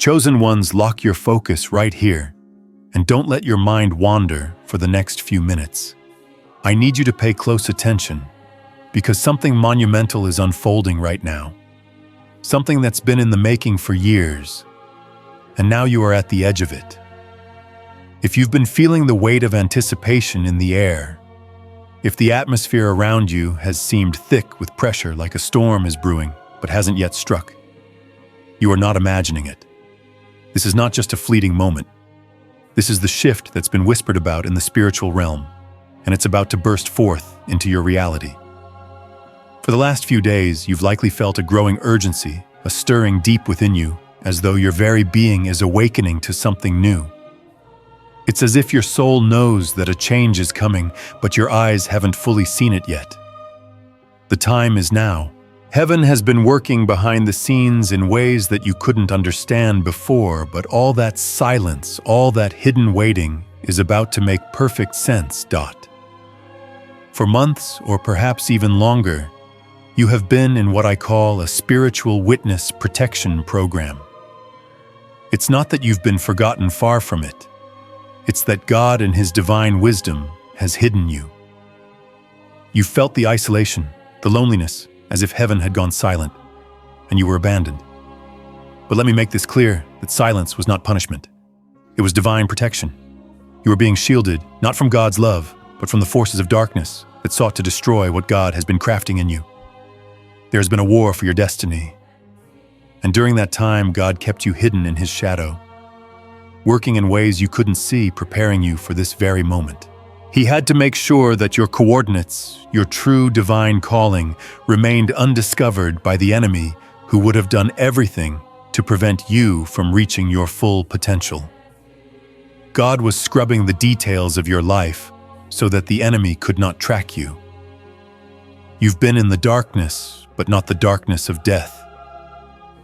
Chosen ones, lock your focus right here, and don't let your mind wander for the next few minutes. I need you to pay close attention, because something monumental is unfolding right now. Something that's been in the making for years, and now you are at the edge of it. If you've been feeling the weight of anticipation in the air, if the atmosphere around you has seemed thick with pressure like a storm is brewing but hasn't yet struck, you are not imagining it. This is not just a fleeting moment. This is the shift that's been whispered about in the spiritual realm, and it's about to burst forth into your reality. For the last few days, you've likely felt a growing urgency, a stirring deep within you, as though your very being is awakening to something new. It's as if your soul knows that a change is coming, but your eyes haven't fully seen it yet. The time is now. Heaven has been working behind the scenes in ways that you couldn't understand before, but all that silence, all that hidden waiting is about to make perfect sense. For months, or perhaps even longer, you have been in what I call a spiritual witness protection program. It's not that you've been forgotten, far from it. It's that God in His divine wisdom has hidden you. You felt the isolation, the loneliness, as if heaven had gone silent, and you were abandoned. But let me make this clear, that silence was not punishment. It was divine protection. You were being shielded, not from God's love, but from the forces of darkness that sought to destroy what God has been crafting in you. There has been a war for your destiny, and during that time, God kept you hidden in His shadow, working in ways you couldn't see, preparing you for this very moment. He had to make sure that your coordinates, your true divine calling, remained undiscovered by the enemy who would have done everything to prevent you from reaching your full potential. God was scrubbing the details of your life so that the enemy could not track you. You've been in the darkness, but not the darkness of death.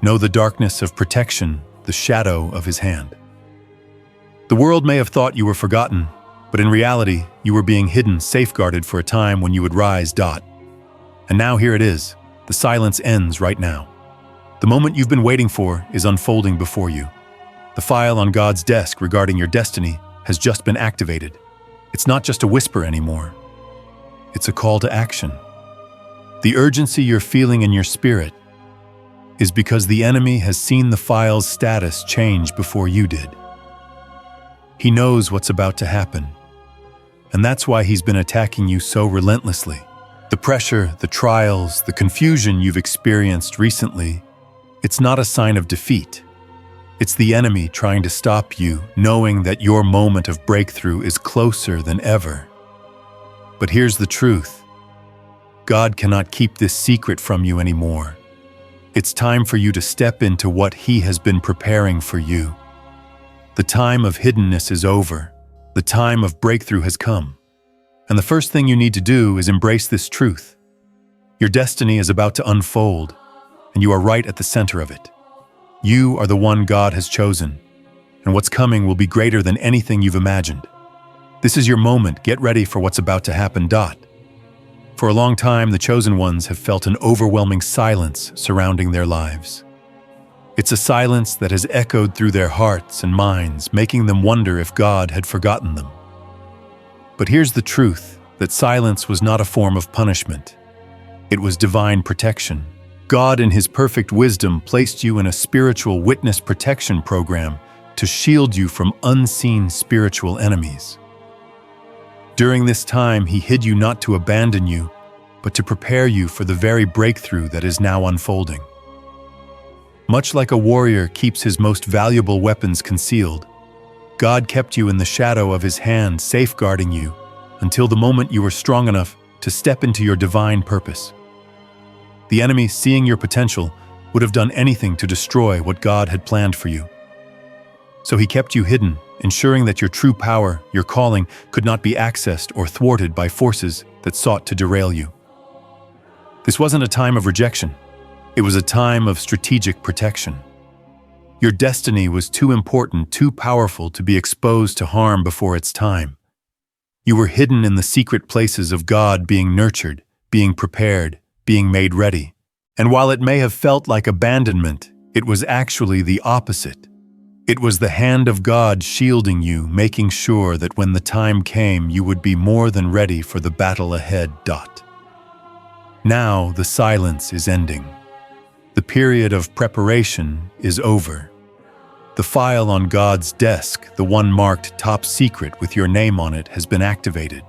Know the darkness of protection, the shadow of His hand. The world may have thought you were forgotten, but in reality, you were being hidden, safeguarded for a time when you would rise. And now here it is. The silence ends right now. The moment you've been waiting for is unfolding before you. The file on God's desk regarding your destiny has just been activated. It's not just a whisper anymore. It's a call to action. The urgency you're feeling in your spirit is because the enemy has seen the file's status change before you did. He knows what's about to happen, and that's why he's been attacking you so relentlessly. The pressure, the trials, the confusion you've experienced recently, it's not a sign of defeat. It's the enemy trying to stop you, knowing that your moment of breakthrough is closer than ever. But here's the truth. God cannot keep this secret from you anymore. It's time for you to step into what He has been preparing for you. The time of hiddenness is over. The time of breakthrough has come. And the first thing you need to do is embrace this truth. Your destiny is about to unfold, and you are right at the center of it. You are the one God has chosen, and what's coming will be greater than anything you've imagined. This is your moment. Get ready for what's about to happen. For a long time, the chosen ones have felt an overwhelming silence surrounding their lives. It's a silence that has echoed through their hearts and minds, making them wonder if God had forgotten them. But here's the truth, that silence was not a form of punishment. It was divine protection. God, in His perfect wisdom, placed you in a spiritual witness protection program to shield you from unseen spiritual enemies. During this time, He hid you not to abandon you, but to prepare you for the very breakthrough that is now unfolding. Much like a warrior keeps his most valuable weapons concealed, God kept you in the shadow of His hand, safeguarding you until the moment you were strong enough to step into your divine purpose. The enemy, seeing your potential, would have done anything to destroy what God had planned for you. So He kept you hidden, ensuring that your true power, your calling, could not be accessed or thwarted by forces that sought to derail you. This wasn't a time of rejection. It was a time of strategic protection. Your destiny was too important, too powerful to be exposed to harm before its time. You were hidden in the secret places of God, being nurtured, being prepared, being made ready. And while it may have felt like abandonment, it was actually the opposite. It was the hand of God shielding you, making sure that when the time came, you would be more than ready for the battle ahead. Now the silence is ending. The period of preparation is over. The file on God's desk, the one marked top secret with your name on it, has been activated.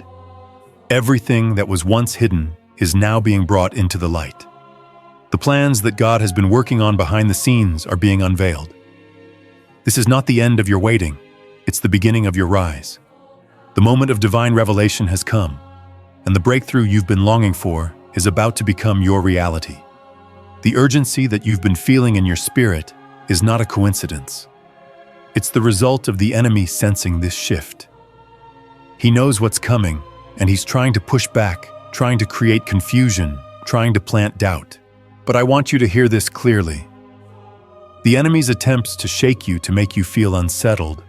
Everything that was once hidden is now being brought into the light. The plans that God has been working on behind the scenes are being unveiled. This is not the end of your waiting, it's the beginning of your rise. The moment of divine revelation has come, and the breakthrough you've been longing for is about to become your reality. The urgency that you've been feeling in your spirit is not a coincidence. It's the result of the enemy sensing this shift. He knows what's coming, and he's trying to push back, trying to create confusion, trying to plant doubt. But I want you to hear this clearly. The enemy's attempts to shake you to make you feel unsettled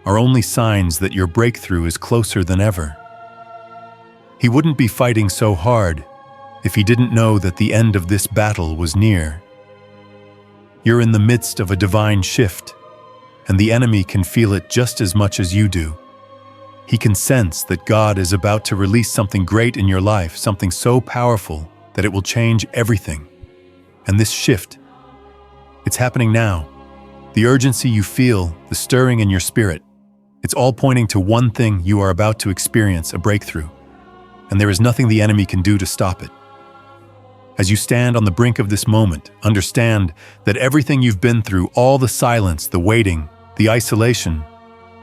are only signs that your breakthrough is closer than ever. He wouldn't be fighting so hard if he didn't know that the end of this battle was near. You're in the midst of a divine shift, and the enemy can feel it just as much as you do. He can sense that God is about to release something great in your life, something so powerful that it will change everything. And this shift, it's happening now. The urgency you feel, the stirring in your spirit, it's all pointing to one thing: you are about to experience a breakthrough. And there is nothing the enemy can do to stop it. As you stand on the brink of this moment, understand that everything you've been through, all the silence, the waiting, the isolation,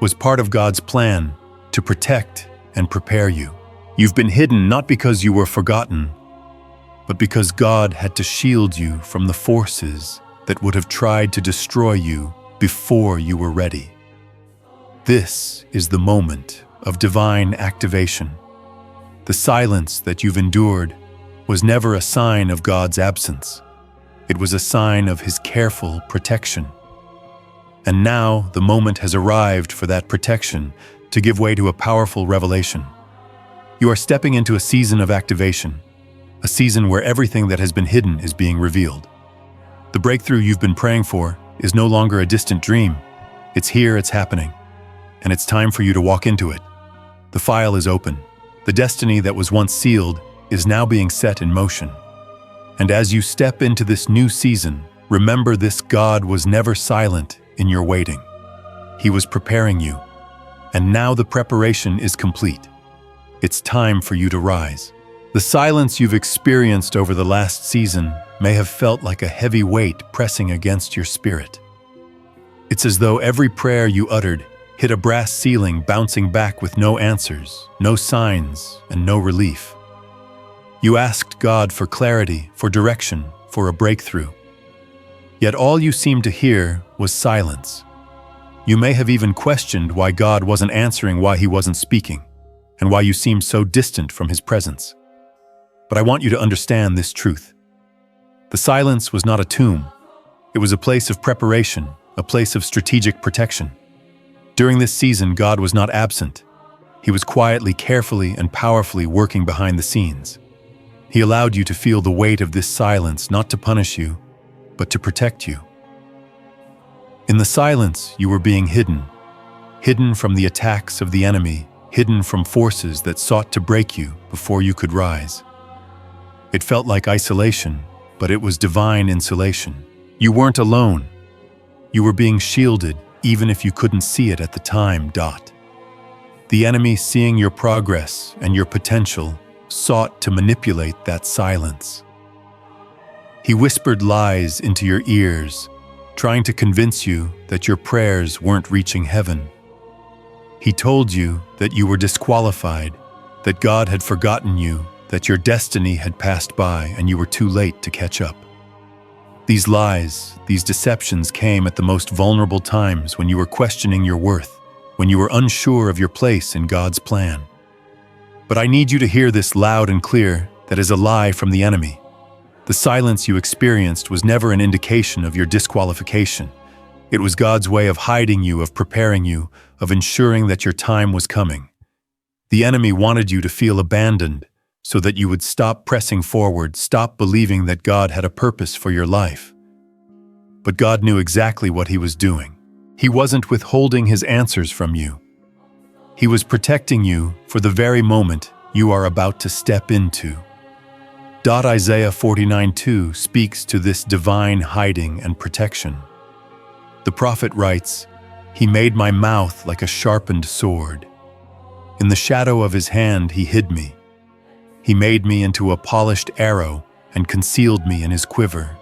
was part of God's plan to protect and prepare you. You've been hidden not because you were forgotten, but because God had to shield you from the forces that would have tried to destroy you before you were ready. This is the moment of divine activation. The silence that you've endured was never a sign of God's absence. It was a sign of His careful protection. And now the moment has arrived for that protection to give way to a powerful revelation. You are stepping into a season of activation, a season where everything that has been hidden is being revealed. The breakthrough you've been praying for is no longer a distant dream. It's here, it's happening, and it's time for you to walk into it. The file is open. The destiny that was once sealed is now being set in motion. And as you step into this new season, remember this: God was never silent in your waiting. He was preparing you. And now the preparation is complete. It's time for you to rise. The silence you've experienced over the last season may have felt like a heavy weight pressing against your spirit. It's as though every prayer you uttered hit a brass ceiling, bouncing back with no answers, no signs, and no relief. You asked God for clarity, for direction, for a breakthrough. Yet all you seemed to hear was silence. You may have even questioned why God wasn't answering, why He wasn't speaking, and why you seemed so distant from His presence. But I want you to understand this truth. The silence was not a tomb. It was a place of preparation, a place of strategic protection. During this season, God was not absent. He was quietly, carefully, and powerfully working behind the scenes. He allowed you to feel the weight of this silence, not to punish you, but to protect you. In the silence, you were being hidden from the attacks of the enemy, hidden from forces that sought to break you before you could rise. It felt like isolation, but it was divine insulation. You weren't alone. You were being shielded, even if you couldn't see it at the time. The enemy, seeing your progress and your potential, sought to manipulate that silence. He whispered lies into your ears, trying to convince you that your prayers weren't reaching heaven. He told you that you were disqualified, that God had forgotten you, that your destiny had passed by and you were too late to catch up. These lies, these deceptions came at the most vulnerable times, when you were questioning your worth, when you were unsure of your place in God's plan. But I need you to hear this loud and clear: that is a lie from the enemy. The silence you experienced was never an indication of your disqualification. It was God's way of hiding you, of preparing you, of ensuring that your time was coming. The enemy wanted you to feel abandoned, so that you would stop pressing forward, stop believing that God had a purpose for your life. But God knew exactly what He was doing. He wasn't withholding his answers from you. He was protecting you for the very moment you are about to step into. Isaiah 49:2 speaks to this divine hiding and protection. The prophet writes, "He made my mouth like a sharpened sword. In the shadow of his hand he hid me. He made me into a polished arrow and concealed me in his quiver."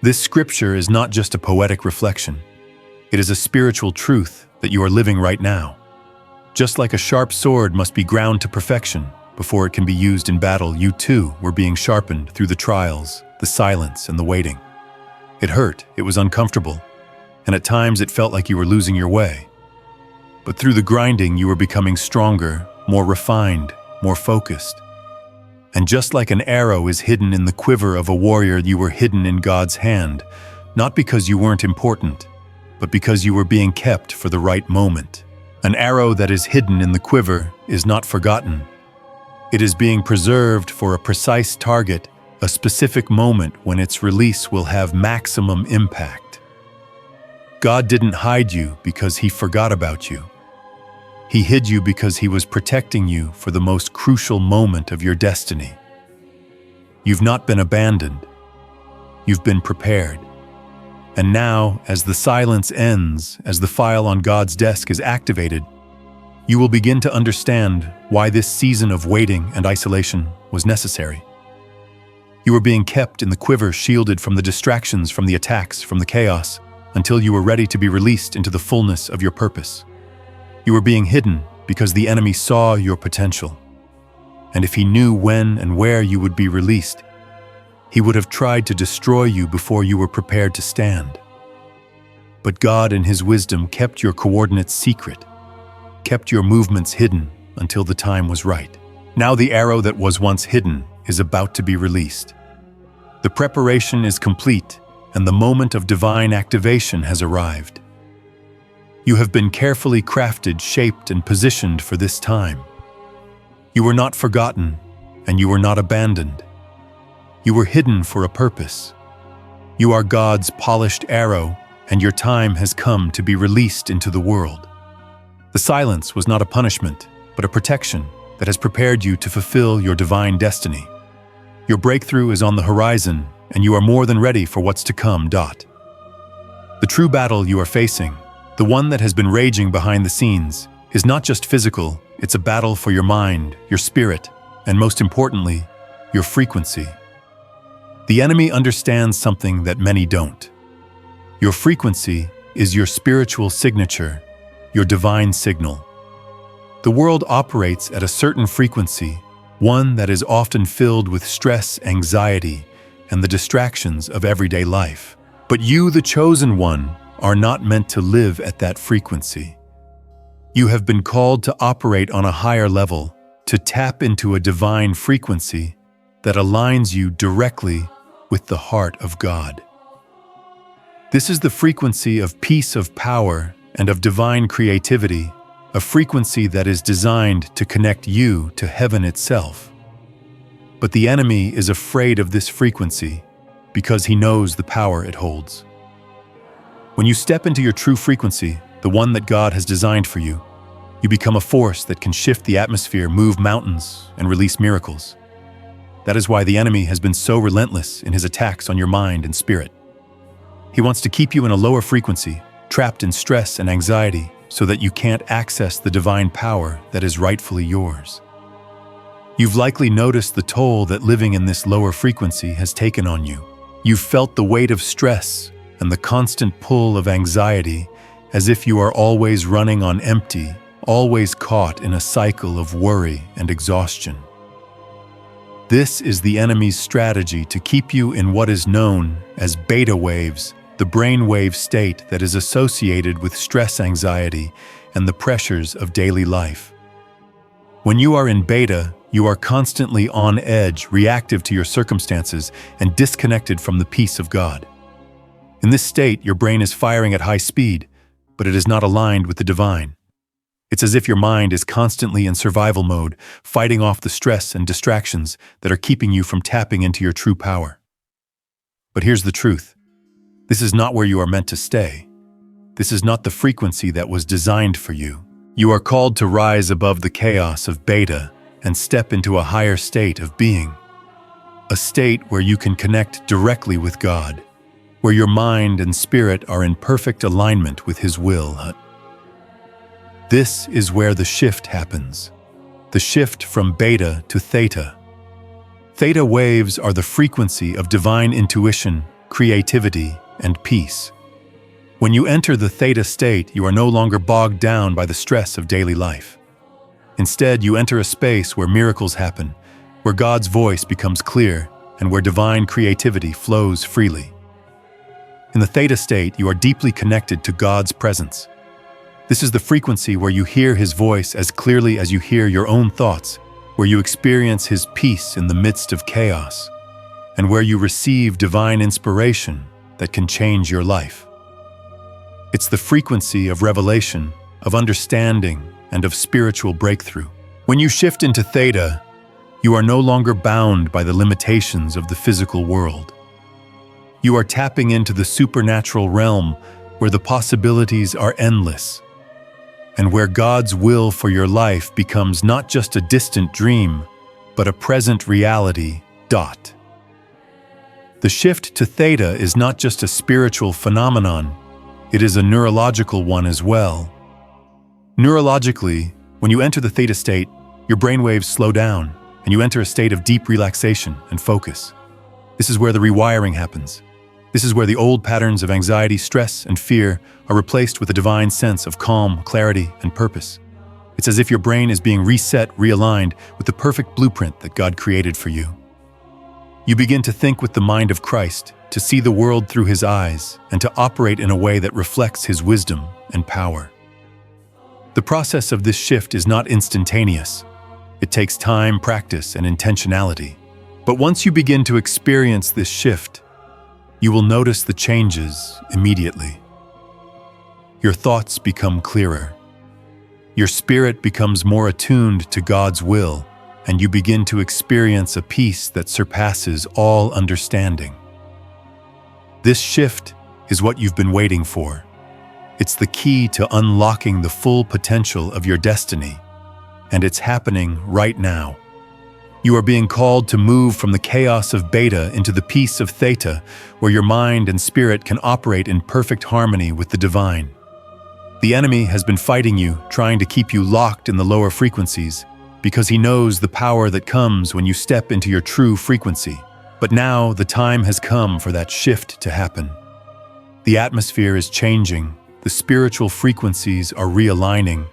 This scripture is not just a poetic reflection. It is a spiritual truth that you are living right now. Just like a sharp sword must be ground to perfection before it can be used in battle, you too were being sharpened through the trials, the silence, and the waiting. It hurt, it was uncomfortable, and at times it felt like you were losing your way. But through the grinding, you were becoming stronger, more refined, more focused. And just like an arrow is hidden in the quiver of a warrior, you were hidden in God's hand, not because you weren't important, but because you were being kept for the right moment. An arrow that is hidden in the quiver is not forgotten. It is being preserved for a precise target, a specific moment when its release will have maximum impact. God didn't hide you because he forgot about you. He hid you because he was protecting you for the most crucial moment of your destiny. You've not been abandoned. You've been prepared. And now, as the silence ends, as the file on God's desk is activated, you will begin to understand why this season of waiting and isolation was necessary. You were being kept in the quiver, shielded from the distractions, from the attacks, from the chaos, until you were ready to be released into the fullness of your purpose. You were being hidden because the enemy saw your potential. And if he knew when and where you would be released, he would have tried to destroy you before you were prepared to stand. But God, in his wisdom, kept your coordinates secret, kept your movements hidden until the time was right. Now the arrow that was once hidden is about to be released. The preparation is complete, and the moment of divine activation has arrived. You have been carefully crafted, shaped, and positioned for this time. You were not forgotten, and you were not abandoned. You were hidden for a purpose. You are God's polished arrow, and your time has come to be released into the world. The silence was not a punishment, but a protection that has prepared you to fulfill your divine destiny. Your breakthrough is on the horizon, and you are more than ready for what's to come. The true battle you are facing, the one that has been raging behind the scenes, is not just physical, it's a battle for your mind, your spirit, and most importantly, your frequency. The enemy understands something that many don't. Your frequency is your spiritual signature, your divine signal. The world operates at a certain frequency, one that is often filled with stress, anxiety, and the distractions of everyday life. But you, the chosen one, are not meant to live at that frequency. You have been called to operate on a higher level, to tap into a divine frequency that aligns you directly with the heart of God. This is the frequency of peace, of power, and of divine creativity, a frequency that is designed to connect you to heaven itself. But the enemy is afraid of this frequency because he knows the power it holds. When you step into your true frequency, the one that God has designed for you, you become a force that can shift the atmosphere, move mountains, and release miracles. That is why the enemy has been so relentless in his attacks on your mind and spirit. He wants to keep you in a lower frequency, trapped in stress and anxiety, so that you can't access the divine power that is rightfully yours. You've likely noticed the toll that living in this lower frequency has taken on you. You've felt the weight of stress and the constant pull of anxiety, as if you are always running on empty, always caught in a cycle of worry and exhaustion. This is the enemy's strategy to keep you in what is known as beta waves, the brainwave state that is associated with stress, anxiety, and the pressures of daily life. When you are in beta, you are constantly on edge, reactive to your circumstances, and disconnected from the peace of God. In this state, your brain is firing at high speed, but it is not aligned with the divine. It's as if your mind is constantly in survival mode, fighting off the stress and distractions that are keeping you from tapping into your true power. But here's the truth. This is not where you are meant to stay. This is not the frequency that was designed for you. You are called to rise above the chaos of beta and step into a higher state of being. A state where you can connect directly with God, where your mind and spirit are in perfect alignment with His will. This is where the shift happens. The shift from beta to theta. Theta waves are the frequency of divine intuition, creativity, and peace. When you enter the theta state, you are no longer bogged down by the stress of daily life. Instead, you enter a space where miracles happen, where God's voice becomes clear, and where divine creativity flows freely. In the theta state, you are deeply connected to God's presence. This is the frequency where you hear His voice as clearly as you hear your own thoughts, where you experience His peace in the midst of chaos, and where you receive divine inspiration that can change your life. It's the frequency of revelation, of understanding, and of spiritual breakthrough. When you shift into theta, you are no longer bound by the limitations of the physical world. You are tapping into the supernatural realm where the possibilities are endless, and where God's will for your life becomes not just a distant dream, but a present reality. The shift to theta is not just a spiritual phenomenon, it is a neurological one as well. Neurologically, when you enter the theta state, your brainwaves slow down, and you enter a state of deep relaxation and focus. This is where the rewiring happens. This is where the old patterns of anxiety, stress, and fear are replaced with a divine sense of calm, clarity, and purpose. It's as if your brain is being reset, realigned with the perfect blueprint that God created for you. You begin to think with the mind of Christ, to see the world through His eyes, and to operate in a way that reflects His wisdom and power. The process of this shift is not instantaneous. It takes time, practice, and intentionality. But once you begin to experience this shift, you will notice the changes immediately. Your thoughts become clearer. Your spirit becomes more attuned to God's will, and you begin to experience a peace that surpasses all understanding. This shift is what you've been waiting for. It's the key to unlocking the full potential of your destiny, and it's happening right now. You are being called to move from the chaos of beta into the peace of theta, where your mind and spirit can operate in perfect harmony with the divine. The enemy has been fighting you, trying to keep you locked in the lower frequencies, because he knows the power that comes when you step into your true frequency. But now the time has come for that shift to happen. The atmosphere is changing, the spiritual frequencies are realigning,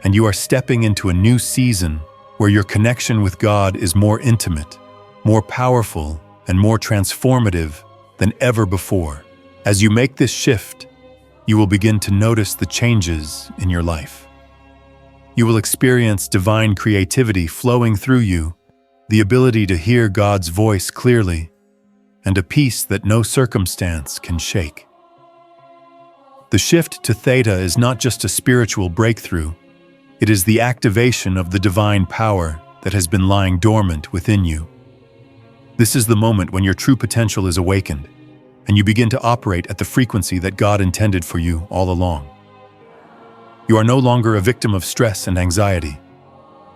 and you are stepping into a new season where your connection with God is more intimate, more powerful, and more transformative than ever before. As you make this shift, you will begin to notice the changes in your life. You will experience divine creativity flowing through you, the ability to hear God's voice clearly, and a peace that no circumstance can shake. The shift to theta is not just a spiritual breakthrough, it is the activation of the divine power that has been lying dormant within you. This is the moment when your true potential is awakened, and you begin to operate at the frequency that God intended for you all along. You are no longer a victim of stress and anxiety.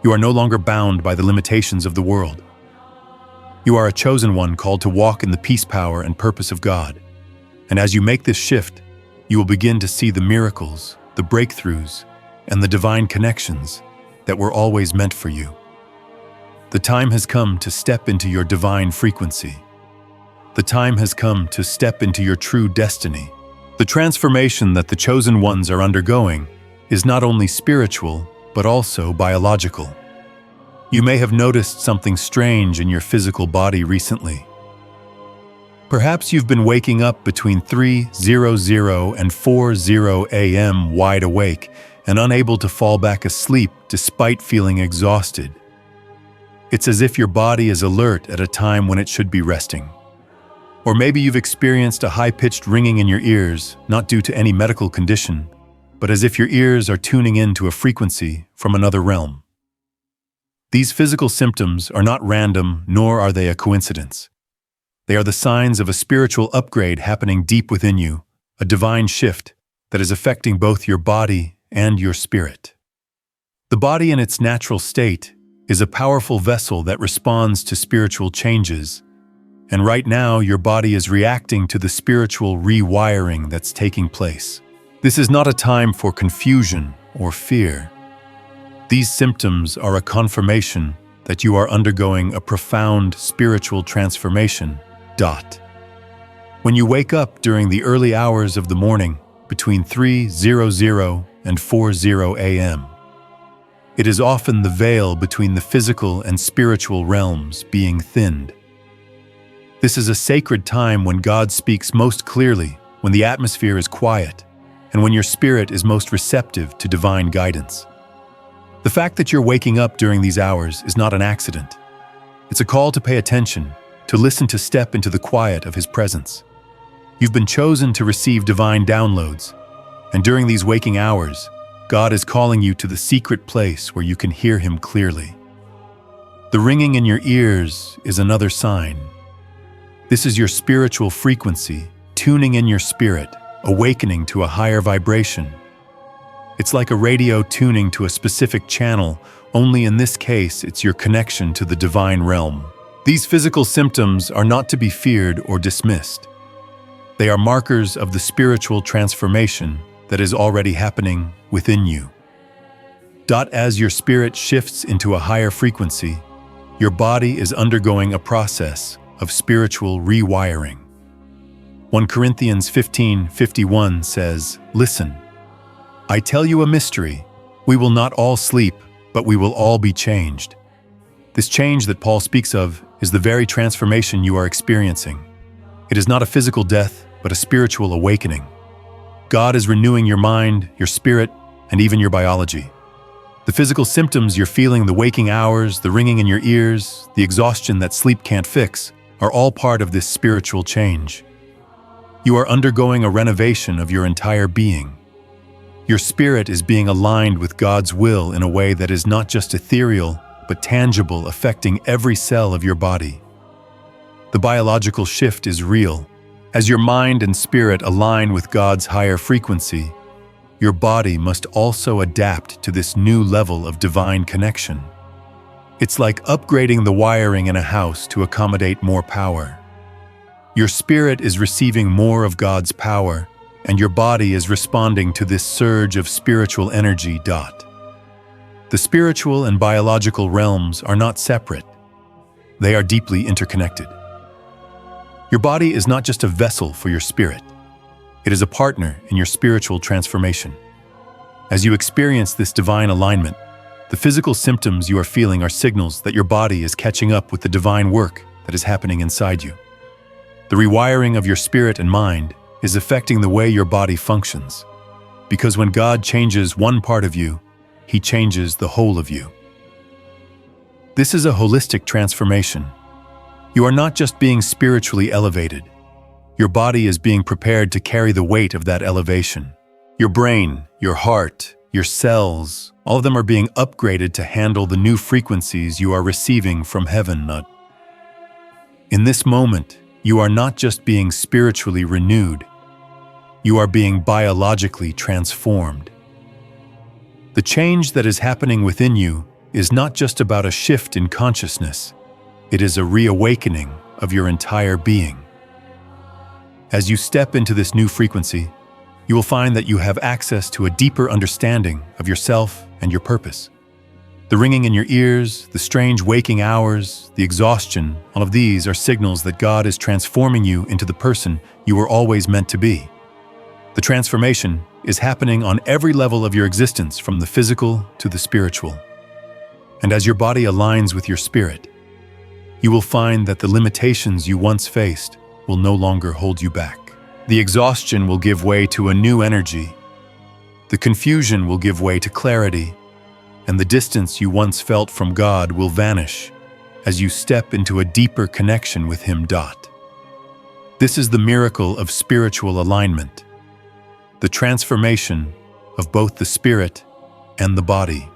You are no longer bound by the limitations of the world. You are a chosen one called to walk in the peace, power, and purpose of God. And as you make this shift, you will begin to see the miracles, the breakthroughs, and the divine connections that were always meant for you. The time has come to step into your divine frequency. The time has come to step into your true destiny. The transformation that the chosen ones are undergoing is not only spiritual, but also biological. You may have noticed something strange in your physical body recently. Perhaps you've been waking up between 3:00 and 4:00 a.m. wide awake and unable to fall back asleep despite feeling exhausted. It's as if your body is alert at a time when it should be resting. Or maybe you've experienced a high-pitched ringing in your ears, not due to any medical condition, but as if your ears are tuning in to a frequency from another realm. These physical symptoms are not random, nor are they a coincidence. They are the signs of a spiritual upgrade happening deep within you, a divine shift that is affecting both your body and your spirit. The body in its natural state is a powerful vessel that responds to spiritual changes, and right now your body is reacting to the spiritual rewiring that's taking place. This is not a time for confusion or fear. These symptoms are a confirmation that you are undergoing a profound spiritual transformation. When you wake up during the early hours of the morning, between 3:00 and 4:00 a.m., it is often the veil between the physical and spiritual realms being thinned. This is a sacred time when God speaks most clearly, when the atmosphere is quiet, and when your spirit is most receptive to divine guidance. The fact that you're waking up during these hours is not an accident. It's a call to pay attention, to listen, to step into the quiet of His presence. You've been chosen to receive divine downloads, and during these waking hours, God is calling you to the secret place where you can hear Him clearly. The ringing in your ears is another sign. This is your spiritual frequency, tuning in your spirit, awakening to a higher vibration. It's like a radio tuning to a specific channel, only in this case it's your connection to the divine realm. These physical symptoms are not to be feared or dismissed. They are markers of the spiritual transformation that is already happening within you. As your spirit shifts into a higher frequency, your body is undergoing a process of spiritual rewiring. 1 Corinthians 15:51 says, "Listen, I tell you a mystery. We will not all sleep, but we will all be changed." This change that Paul speaks of is the very transformation you are experiencing. It is not a physical death, but a spiritual awakening. God is renewing your mind, your spirit, and even your biology. The physical symptoms you're feeling, the waking hours, the ringing in your ears, the exhaustion that sleep can't fix, are all part of this spiritual change. You are undergoing a renovation of your entire being. Your spirit is being aligned with God's will in a way that is not just ethereal, but tangible, affecting every cell of your body. The biological shift is real. As your mind and spirit align with God's higher frequency, your body must also adapt to this new level of divine connection. It's like upgrading the wiring in a house to accommodate more power. Your spirit is receiving more of God's power, and your body is responding to this surge of spiritual energy. The spiritual and biological realms are not separate. They are deeply interconnected. Your body is not just a vessel for your spirit. It is a partner in your spiritual transformation. As you experience this divine alignment, the physical symptoms you are feeling are signals that your body is catching up with the divine work that is happening inside you. The rewiring of your spirit and mind is affecting the way your body functions, because when God changes one part of you, He changes the whole of you. This is a holistic transformation. You are not just being spiritually elevated. Your body is being prepared to carry the weight of that elevation. Your brain, your heart, your cells, all of them are being upgraded to handle the new frequencies you are receiving from heaven. In this moment, you are not just being spiritually renewed. You are being biologically transformed. The change that is happening within you is not just about a shift in consciousness. It is a reawakening of your entire being. As you step into this new frequency, you will find that you have access to a deeper understanding of yourself and your purpose. The ringing in your ears, the strange waking hours, the exhaustion, all of these are signals that God is transforming you into the person you were always meant to be. The transformation is happening on every level of your existence, from the physical to the spiritual. And as your body aligns with your spirit, you will find that the limitations you once faced will no longer hold you back. The exhaustion will give way to a new energy. The confusion will give way to clarity, and the distance you once felt from God will vanish as you step into a deeper connection with Him. This is the miracle of spiritual alignment, the transformation of both the spirit and the body.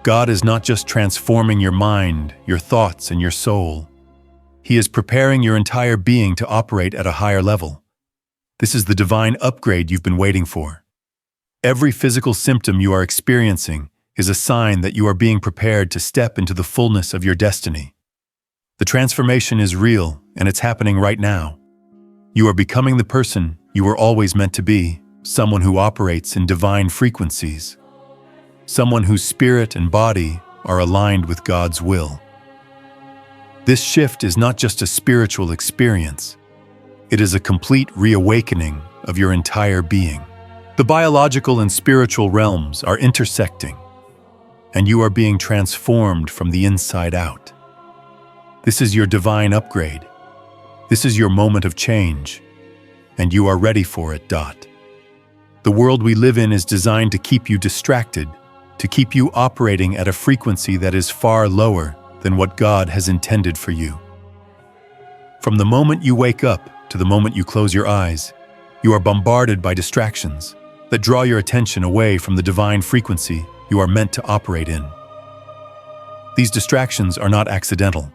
God is not just transforming your mind, your thoughts, and your soul. He is preparing your entire being to operate at a higher level. This is the divine upgrade you've been waiting for. Every physical symptom you are experiencing is a sign that you are being prepared to step into the fullness of your destiny. The transformation is real, and it's happening right now. You are becoming the person you were always meant to be, someone who operates in divine frequencies, someone whose spirit and body are aligned with God's will. This shift is not just a spiritual experience. It is a complete reawakening of your entire being. The biological and spiritual realms are intersecting, and you are being transformed from the inside out. This is your divine upgrade. This is your moment of change, and you are ready for it. The world we live in is designed to keep you distracted, to keep you operating at a frequency that is far lower than what God has intended for you. From the moment you wake up to the moment you close your eyes, you are bombarded by distractions that draw your attention away from the divine frequency you are meant to operate in. These distractions are not accidental.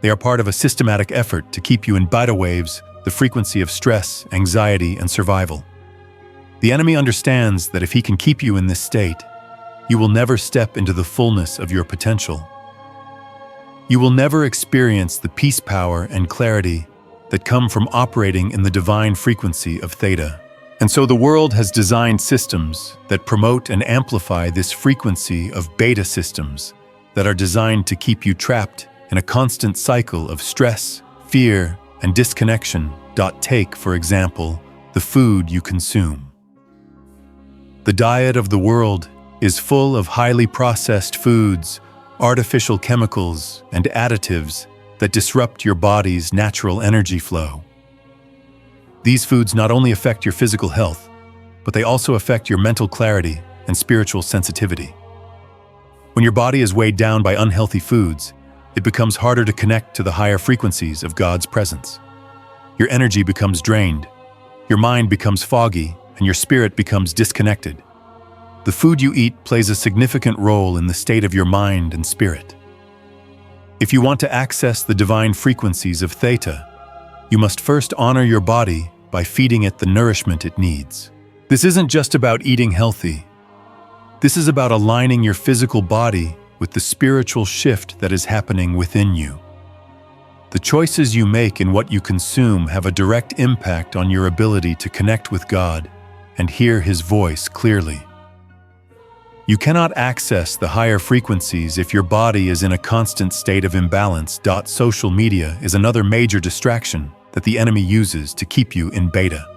They are part of a systematic effort to keep you in beta waves, the frequency of stress, anxiety, and survival. The enemy understands that if he can keep you in this state, you will never step into the fullness of your potential. You will never experience the peace, power, and clarity that come from operating in the divine frequency of theta. And so the world has designed systems that promote and amplify this frequency of beta systems that are designed to keep you trapped in a constant cycle of stress, fear, and disconnection. Take, for example, the food you consume. The diet of the world is full of highly processed foods, artificial chemicals, and additives that disrupt your body's natural energy flow. These foods not only affect your physical health, but they also affect your mental clarity and spiritual sensitivity. When your body is weighed down by unhealthy foods, it becomes harder to connect to the higher frequencies of God's presence. Your energy becomes drained, your mind becomes foggy, and your spirit becomes disconnected. The food you eat plays a significant role in the state of your mind and spirit. If you want to access the divine frequencies of theta, you must first honor your body by feeding it the nourishment it needs. This isn't just about eating healthy. This is about aligning your physical body with the spiritual shift that is happening within you. The choices you make in what you consume have a direct impact on your ability to connect with God and hear His voice clearly. You cannot access the higher frequencies if your body is in a constant state of imbalance. Social media is another major distraction that the enemy uses to keep you in beta.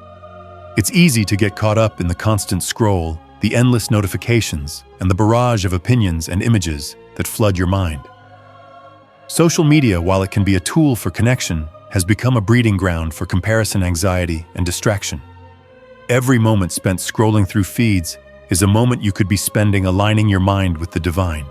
It's easy to get caught up in the constant scroll, the endless notifications, and the barrage of opinions and images that flood your mind. Social media, while it can be a tool for connection, has become a breeding ground for comparison anxiety and distraction. Every moment spent scrolling through feeds is a moment you could be spending aligning your mind with the divine.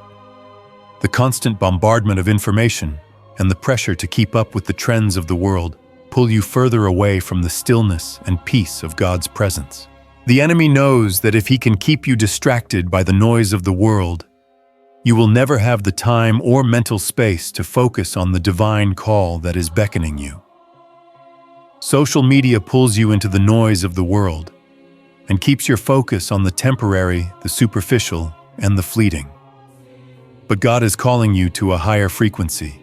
The constant bombardment of information and the pressure to keep up with the trends of the world pull you further away from the stillness and peace of God's presence. The enemy knows that if he can keep you distracted by the noise of the world, you will never have the time or mental space to focus on the divine call that is beckoning you. Social media pulls you into the noise of the world and keeps your focus on the temporary, the superficial, and the fleeting. But God is calling you to a higher frequency.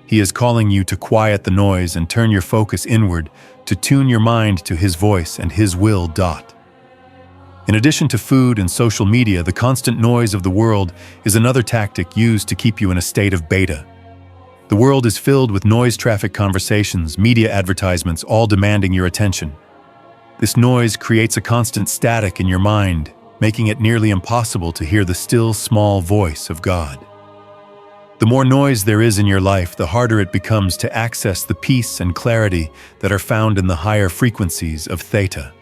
He is calling you to quiet the noise and turn your focus inward, to tune your mind to His voice and His will. In addition to food and social media, the constant noise of the world is another tactic used to keep you in a state of beta. The world is filled with noise, traffic, conversations, media advertisements, all demanding your attention. This noise creates a constant static in your mind, making it nearly impossible to hear the still, small voice of God. The more noise there is in your life, the harder it becomes to access the peace and clarity that are found in the higher frequencies of theta.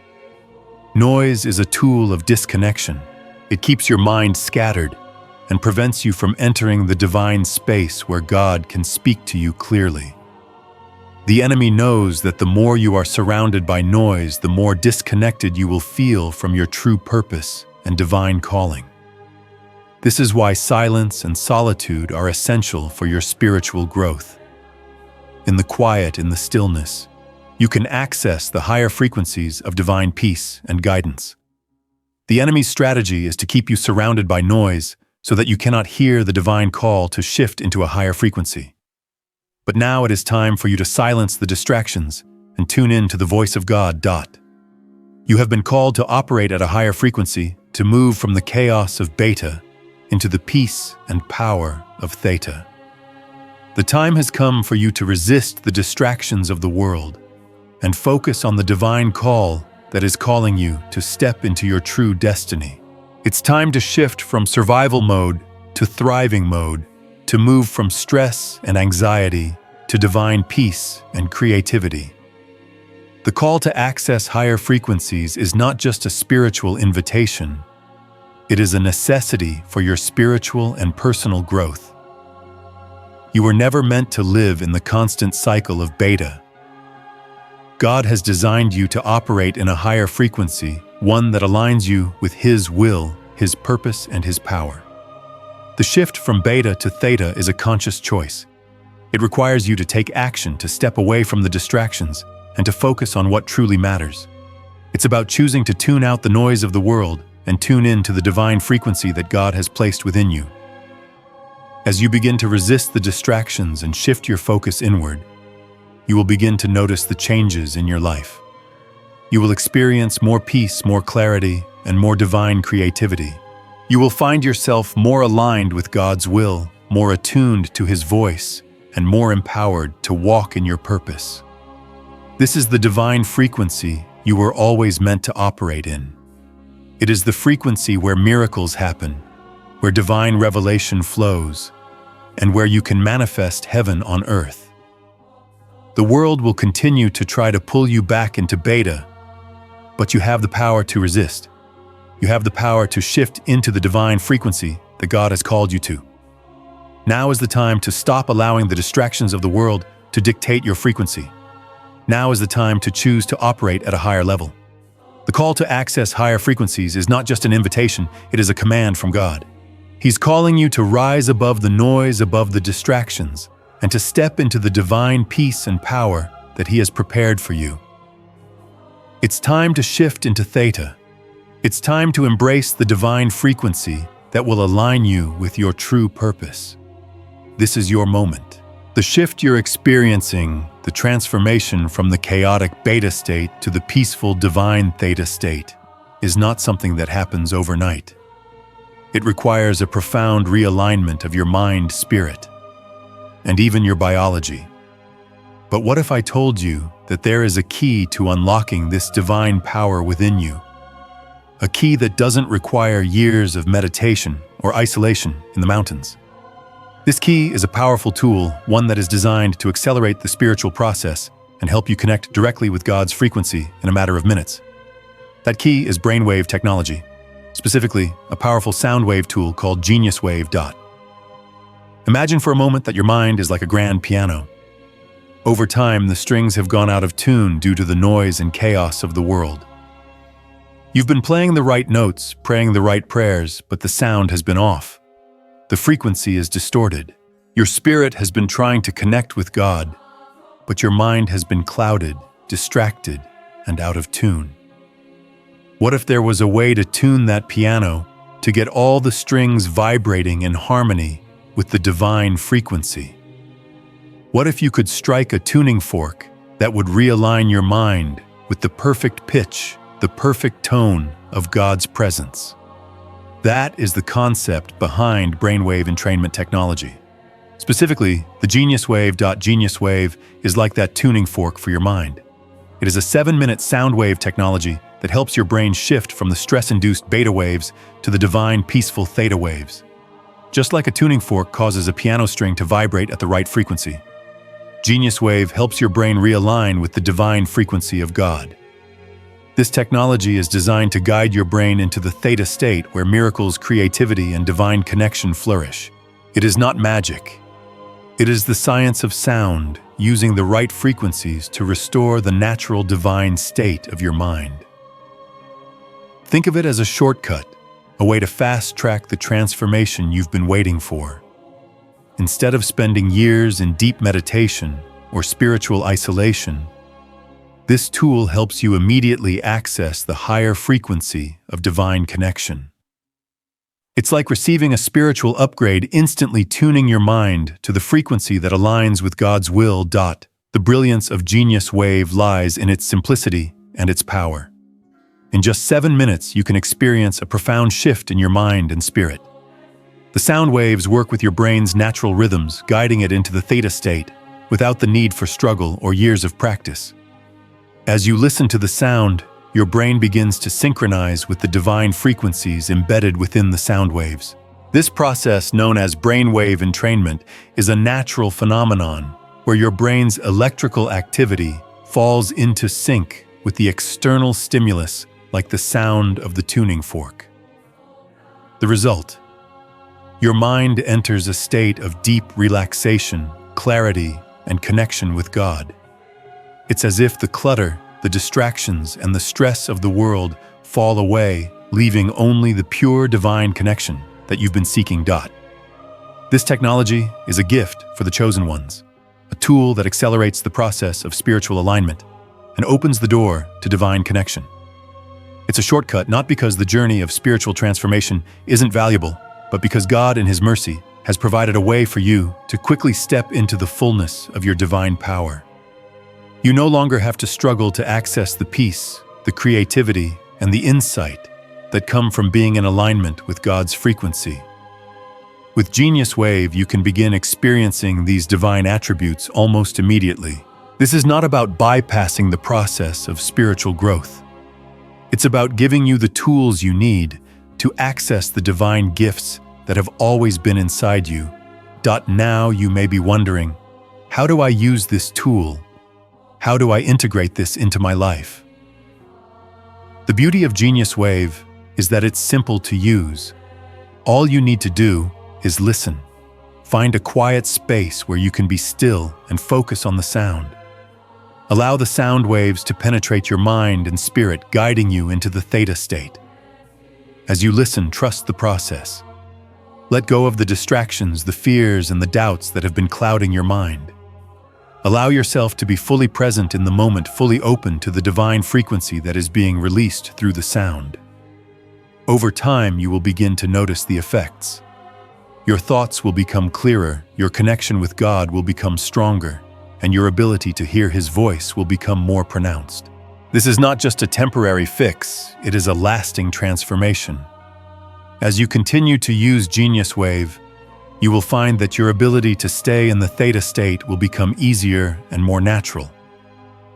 Noise is a tool of disconnection. It keeps your mind scattered and prevents you from entering the divine space where God can speak to you clearly. The enemy knows that the more you are surrounded by noise, the more disconnected you will feel from your true purpose and divine calling. This is why silence and solitude are essential for your spiritual growth. In the quiet, in the stillness, you can access the higher frequencies of divine peace and guidance. The enemy's strategy is to keep you surrounded by noise so that you cannot hear the divine call to shift into a higher frequency. But now it is time for you to silence the distractions and tune in to the voice of God. You have been called to operate at a higher frequency, to move from the chaos of beta into the peace and power of theta. The time has come for you to resist the distractions of the world and focus on the divine call that is calling you to step into your true destiny. It's time to shift from survival mode to thriving mode, to move from stress and anxiety to divine peace and creativity. The call to access higher frequencies is not just a spiritual invitation. It is a necessity for your spiritual and personal growth. You were never meant to live in the constant cycle of beta. God has designed you to operate in a higher frequency, one that aligns you with His will, His purpose, and His power. The shift from beta to theta is a conscious choice. It requires you to take action, to step away from the distractions, and to focus on what truly matters. It's about choosing to tune out the noise of the world and tune in to the divine frequency that God has placed within you. As you begin to resist the distractions and shift your focus inward, you will begin to notice the changes in your life. You will experience more peace, more clarity, and more divine creativity. You will find yourself more aligned with God's will, more attuned to His voice, and more empowered to walk in your purpose. This is the divine frequency you were always meant to operate in. It is the frequency where miracles happen, where divine revelation flows, and where you can manifest heaven on earth. The world will continue to try to pull you back into beta, but you have the power to resist. You have the power to shift into the divine frequency that God has called you to. Now is the time to stop allowing the distractions of the world to dictate your frequency. Now is the time to choose to operate at a higher level. The call to access higher frequencies is not just an invitation, it is a command from God. He's calling you to rise above the noise, above the distractions, and to step into the divine peace and power that He has prepared for you. It's time to shift into theta. It's time to embrace the divine frequency that will align you with your true purpose. This is your moment. The shift you're experiencing, the transformation from the chaotic beta state to the peaceful divine theta state, is not something that happens overnight. It requires a profound realignment of your mind, spirit, and even your biology. But what if I told you that there is a key to unlocking this divine power within you? A key that doesn't require years of meditation or isolation in the mountains. This key is a powerful tool, one that is designed to accelerate the spiritual process and help you connect directly with God's frequency in a matter of minutes. That key is brainwave technology, specifically a powerful sound wave tool called GeniusWave. Imagine for a moment that your mind is like a grand piano. Over time, the strings have gone out of tune due to the noise and chaos of the world. You've been playing the right notes, praying the right prayers, but the sound has been off. The frequency is distorted. Your spirit has been trying to connect with God, but your mind has been clouded, distracted, and out of tune. What if there was a way to tune that piano to get all the strings vibrating in harmony with the divine frequency? What if you could strike a tuning fork that would realign your mind with the perfect pitch, the perfect tone of God's presence? That is the concept behind brainwave entrainment technology. Specifically, the GeniusWave is like that tuning fork for your mind. It is a 7-minute sound wave technology that helps your brain shift from the stress-induced beta waves to the divine, peaceful theta waves. Just like a tuning fork causes a piano string to vibrate at the right frequency, GeniusWave helps your brain realign with the divine frequency of God. This technology is designed to guide your brain into the theta state where miracles, creativity, and divine connection flourish. It is not magic. It is the science of sound, using the right frequencies to restore the natural divine state of your mind. Think of it as a shortcut, a way to fast-track the transformation you've been waiting for. Instead of spending years in deep meditation or spiritual isolation, This tool helps you immediately access the higher frequency of divine connection. It's like receiving a spiritual upgrade, instantly tuning your mind to the frequency that aligns with God's will. The brilliance of Genius Wave lies in its simplicity and its power. In just 7 minutes, you can experience a profound shift in your mind and spirit. The sound waves work with your brain's natural rhythms, guiding it into the theta state, without the need for struggle or years of practice. As you listen to the sound, your brain begins to synchronize with the divine frequencies embedded within the sound waves. This process, known as brainwave entrainment, is a natural phenomenon where your brain's electrical activity falls into sync with the external stimulus, like the sound of the tuning fork. The result: your mind enters a state of deep relaxation, clarity, and connection with God. It's as if the clutter, the distractions, and the stress of the world fall away, leaving only the pure divine connection that you've been seeking. This technology is a gift for the chosen ones, a tool that accelerates the process of spiritual alignment and opens the door to divine connection. It's a shortcut not because the journey of spiritual transformation isn't valuable, but because God in His mercy has provided a way for you to quickly step into the fullness of your divine power. You no longer have to struggle to access the peace, the creativity, and the insight that come from being in alignment with God's frequency. With Genius Wave, you can begin experiencing these divine attributes almost immediately. This is not about bypassing the process of spiritual growth. It's about giving you the tools you need to access the divine gifts that have always been inside you. Now you may be wondering, how do I use this tool? How do I integrate this into my life? The beauty of Genius Wave is that it's simple to use. All you need to do is listen. Find a quiet space where you can be still and focus on the sound. Allow the sound waves to penetrate your mind and spirit, guiding you into the theta state. As you listen, trust the process. Let go of the distractions, the fears, and the doubts that have been clouding your mind. Allow yourself to be fully present in the moment, fully open to the divine frequency that is being released through the sound. Over time, you will begin to notice the effects. Your thoughts will become clearer, your connection with God will become stronger, and your ability to hear His voice will become more pronounced. This is not just a temporary fix, it is a lasting transformation. As you continue to use Genius Wave, you will find that your ability to stay in the theta state will become easier and more natural.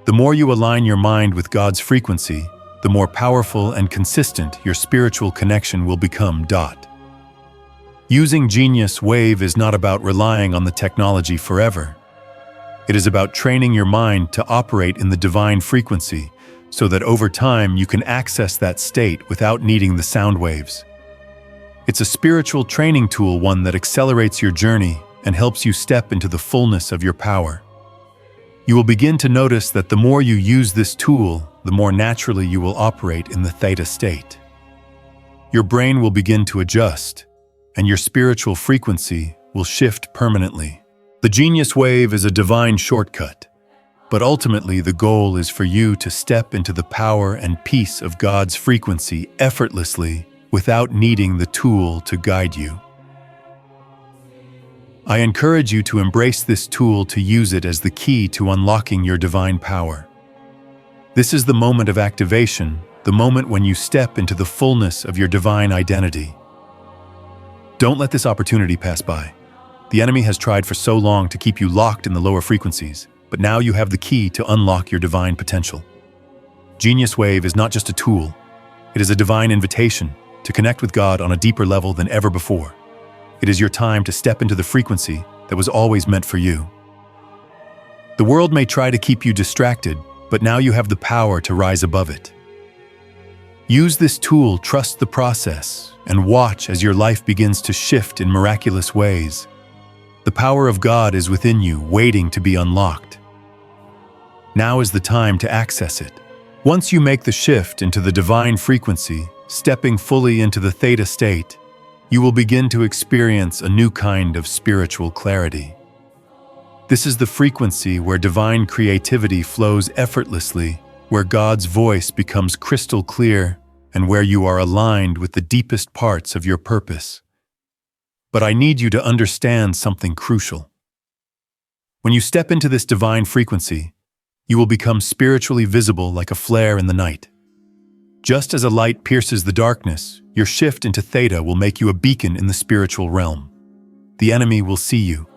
The more you align your mind with God's frequency, the more powerful and consistent your spiritual connection will become. Using Genius Wave is not about relying on the technology forever. It is about training your mind to operate in the divine frequency so that over time you can access that state without needing the sound waves. It's a spiritual training tool, one that accelerates your journey and helps you step into the fullness of your power. You will begin to notice that the more you use this tool, the more naturally you will operate in the theta state. Your brain will begin to adjust, and your spiritual frequency will shift permanently. The Genius Wave is a divine shortcut, but ultimately the goal is for you to step into the power and peace of God's frequency effortlessly, without needing the tool to guide you. I encourage you to embrace this tool, to use it as the key to unlocking your divine power. This is the moment of activation, the moment when you step into the fullness of your divine identity. Don't let this opportunity pass by. The enemy has tried for so long to keep you locked in the lower frequencies, but now you have the key to unlock your divine potential. Genius Wave is not just a tool, it is a divine invitation to connect with God on a deeper level than ever before. It is your time to step into the frequency that was always meant for you. The world may try to keep you distracted, but now you have the power to rise above it. Use this tool, trust the process, and watch as your life begins to shift in miraculous ways. The power of God is within you, waiting to be unlocked. Now is the time to access it. Once you make the shift into the divine frequency, stepping fully into the theta state, you will begin to experience a new kind of spiritual clarity. This is the frequency where divine creativity flows effortlessly, where God's voice becomes crystal clear, and where you are aligned with the deepest parts of your purpose. But I need you to understand something crucial. When you step into this divine frequency, you will become spiritually visible like a flare in the night. Just as a light pierces the darkness, your shift into Theta will make you a beacon in the spiritual realm. The enemy will see you.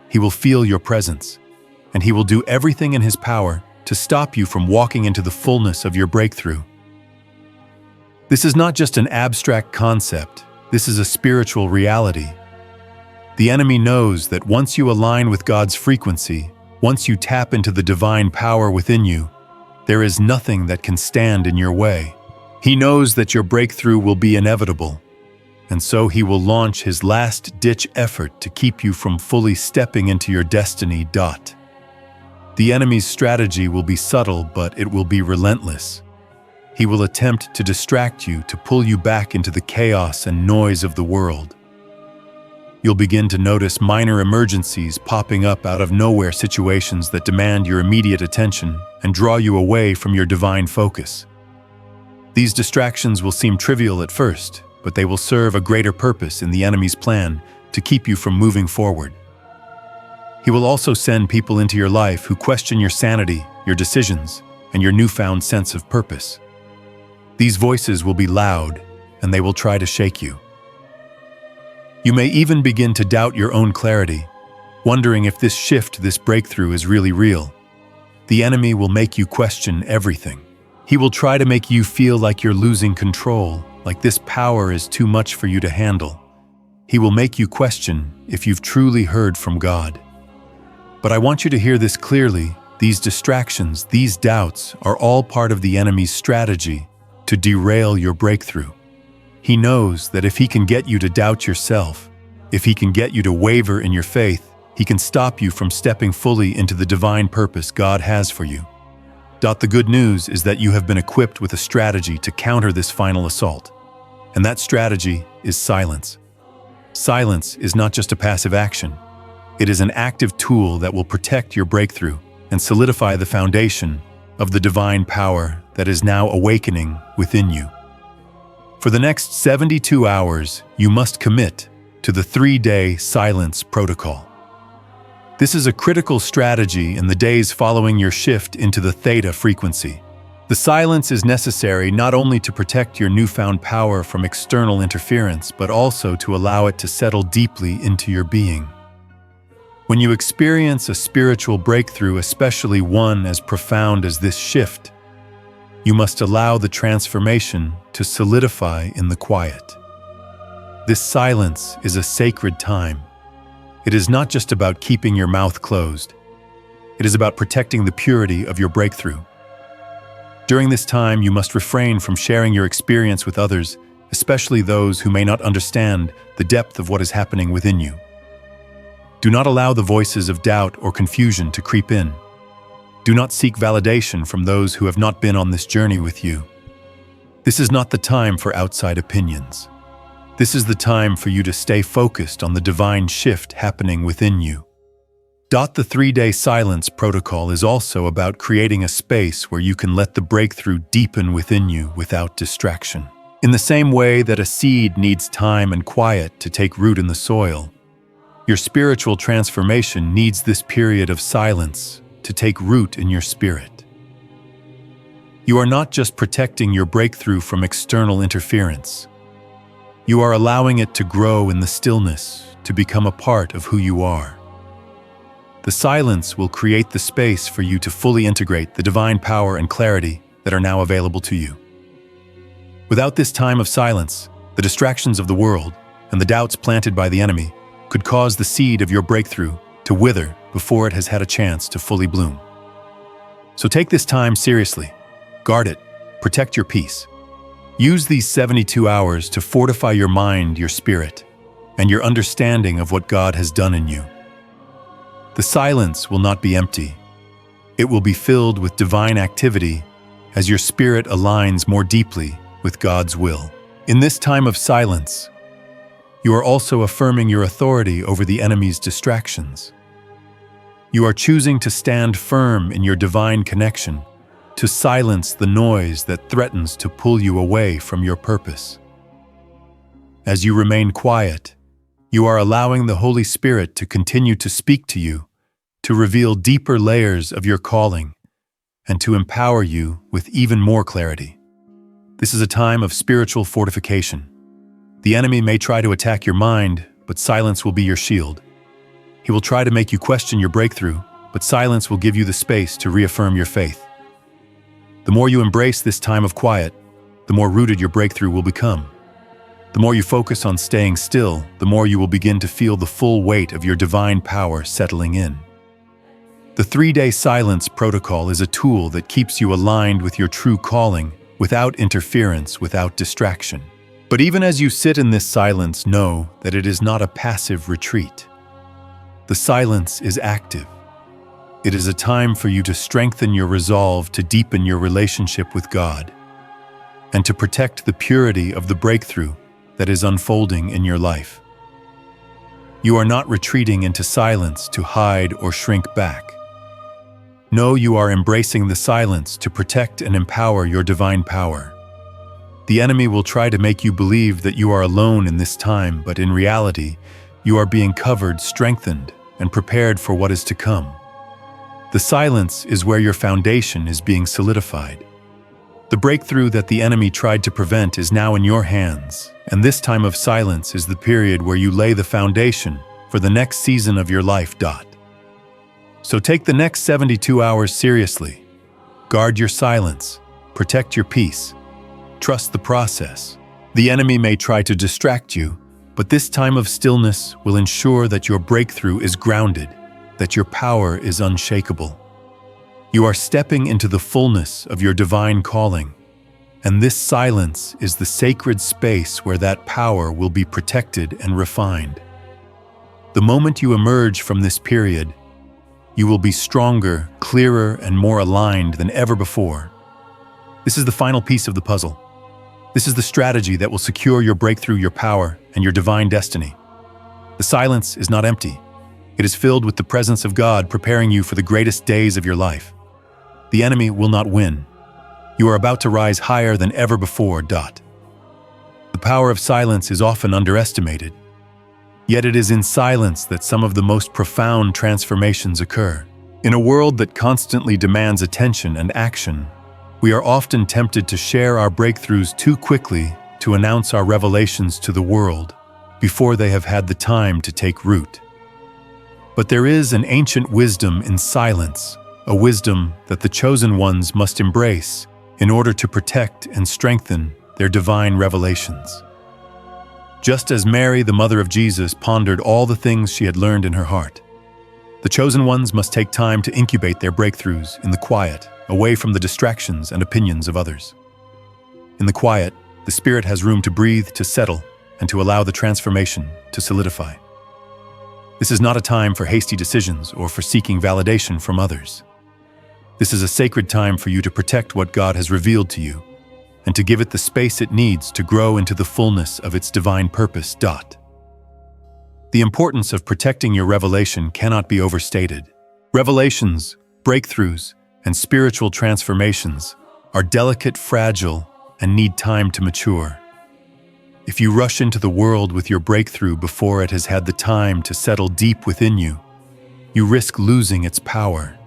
He will feel your presence, and he will do everything in his power to stop you from walking into the fullness of your breakthrough. This is not just an abstract concept, this is a spiritual reality. The enemy knows that once you align with God's frequency, once you tap into the divine power within you, there is nothing that can stand in your way. He knows that your breakthrough will be inevitable, and so he will launch his last-ditch effort to keep you from fully stepping into your destiny. The enemy's strategy will be subtle, but it will be relentless. He will attempt to distract you, to pull you back into the chaos and noise of the world. You'll begin to notice minor emergencies popping up out of nowhere, situations that demand your immediate attention and draw you away from your divine focus. These distractions will seem trivial at first, but they will serve a greater purpose in the enemy's plan to keep you from moving forward. He will also send people into your life who question your sanity, your decisions, and your newfound sense of purpose. These voices will be loud, and they will try to shake you. You may even begin to doubt your own clarity, wondering if this shift, this breakthrough is really real. The enemy will make you question everything. He will try to make you feel like you're losing control, like this power is too much for you to handle. He will make you question if you've truly heard from God. But I want you to hear this clearly. These distractions, these doubts are all part of the enemy's strategy to derail your breakthrough. He knows that if he can get you to doubt yourself, if he can get you to waver in your faith, he can stop you from stepping fully into the divine purpose God has for you. The good news is that you have been equipped with a strategy to counter this final assault. And that strategy is silence. Silence is not just a passive action. It is an active tool that will protect your breakthrough and solidify the foundation of the divine power that is now awakening within you. For the next 72 hours, you must commit to the 3-day silence protocol. This is a critical strategy in the days following your shift into the Theta frequency. The silence is necessary not only to protect your newfound power from external interference, but also to allow it to settle deeply into your being. When you experience a spiritual breakthrough, especially one as profound as this shift, you must allow the transformation to solidify in the quiet. This silence is a sacred time. It is not just about keeping your mouth closed. It is about protecting the purity of your breakthrough. During this time, you must refrain from sharing your experience with others, especially those who may not understand the depth of what is happening within you. Do not allow the voices of doubt or confusion to creep in. Do not seek validation from those who have not been on this journey with you. This is not the time for outside opinions. This is the time for you to stay focused on the divine shift happening within you. The 3-day silence protocol is also about creating a space where you can let the breakthrough deepen within you without distraction. In the same way that a seed needs time and quiet to take root in the soil, your spiritual transformation needs this period of silence to take root in your spirit. You are not just protecting your breakthrough from external interference. You are allowing it to grow in the stillness, to become a part of who you are. The silence will create the space for you to fully integrate the divine power and clarity that are now available to you. Without this time of silence, the distractions of the world and the doubts planted by the enemy could cause the seed of your breakthrough to wither before it has had a chance to fully bloom. So take this time seriously. Guard it. Protect your peace. Use these 72 hours to fortify your mind, your spirit, and your understanding of what God has done in you. The silence will not be empty. It will be filled with divine activity as your spirit aligns more deeply with God's will. In this time of silence, you are also affirming your authority over the enemy's distractions. You are choosing to stand firm in your divine connection, to silence the noise that threatens to pull you away from your purpose. As you remain quiet, you are allowing the Holy Spirit to continue to speak to you, to reveal deeper layers of your calling, and to empower you with even more clarity. This is a time of spiritual fortification. The enemy may try to attack your mind, but silence will be your shield. He will try to make you question your breakthrough, but silence will give you the space to reaffirm your faith. The more you embrace this time of quiet, the more rooted your breakthrough will become. The more you focus on staying still, the more you will begin to feel the full weight of your divine power settling in. The 3-day silence protocol is a tool that keeps you aligned with your true calling, without interference, without distraction. But even as you sit in this silence, know that it is not a passive retreat. The silence is active. It is a time for you to strengthen your resolve to deepen your relationship with God and to protect the purity of the breakthrough that is unfolding in your life. You are not retreating into silence to hide or shrink back. No, you are embracing the silence to protect and empower your divine power. The enemy will try to make you believe that you are alone in this time, but in reality, you are being covered, strengthened, and prepared for what is to come. The silence is where your foundation is being solidified. The breakthrough that the enemy tried to prevent is now in your hands, and this time of silence is the period where you lay the foundation for the next season of your life. So take the next 72 hours seriously. Guard your silence, protect your peace, trust the process. The enemy may try to distract you, but this time of stillness will ensure that your breakthrough is grounded, that your power is unshakable. You are stepping into the fullness of your divine calling, and this silence is the sacred space where that power will be protected and refined. The moment you emerge from this period, you will be stronger, clearer, and more aligned than ever before. This is the final piece of the puzzle. This is the strategy that will secure your breakthrough, your power, and your divine destiny. The silence is not empty. It is filled with the presence of God preparing you for the greatest days of your life. The enemy will not win. You are about to rise higher than ever before. The power of silence is often underestimated. Yet it is in silence that some of the most profound transformations occur. In a world that constantly demands attention and action, we are often tempted to share our breakthroughs too quickly to announce our revelations to the world before they have had the time to take root. But there is an ancient wisdom in silence, a wisdom that the chosen ones must embrace in order to protect and strengthen their divine revelations. Just as Mary, the mother of Jesus, pondered all the things she had learned in her heart, the chosen ones must take time to incubate their breakthroughs in the quiet, away from the distractions and opinions of others. In the quiet, the Spirit has room to breathe, to settle, and to allow the transformation to solidify. This is not a time for hasty decisions or for seeking validation from others. This is a sacred time for you to protect what God has revealed to you and to give it the space it needs to grow into the fullness of its divine purpose. The importance of protecting your revelation cannot be overstated. Revelations, breakthroughs, and spiritual transformations are delicate, fragile, and need time to mature. If you rush into the world with your breakthrough before it has had the time to settle deep within you, you risk losing its power.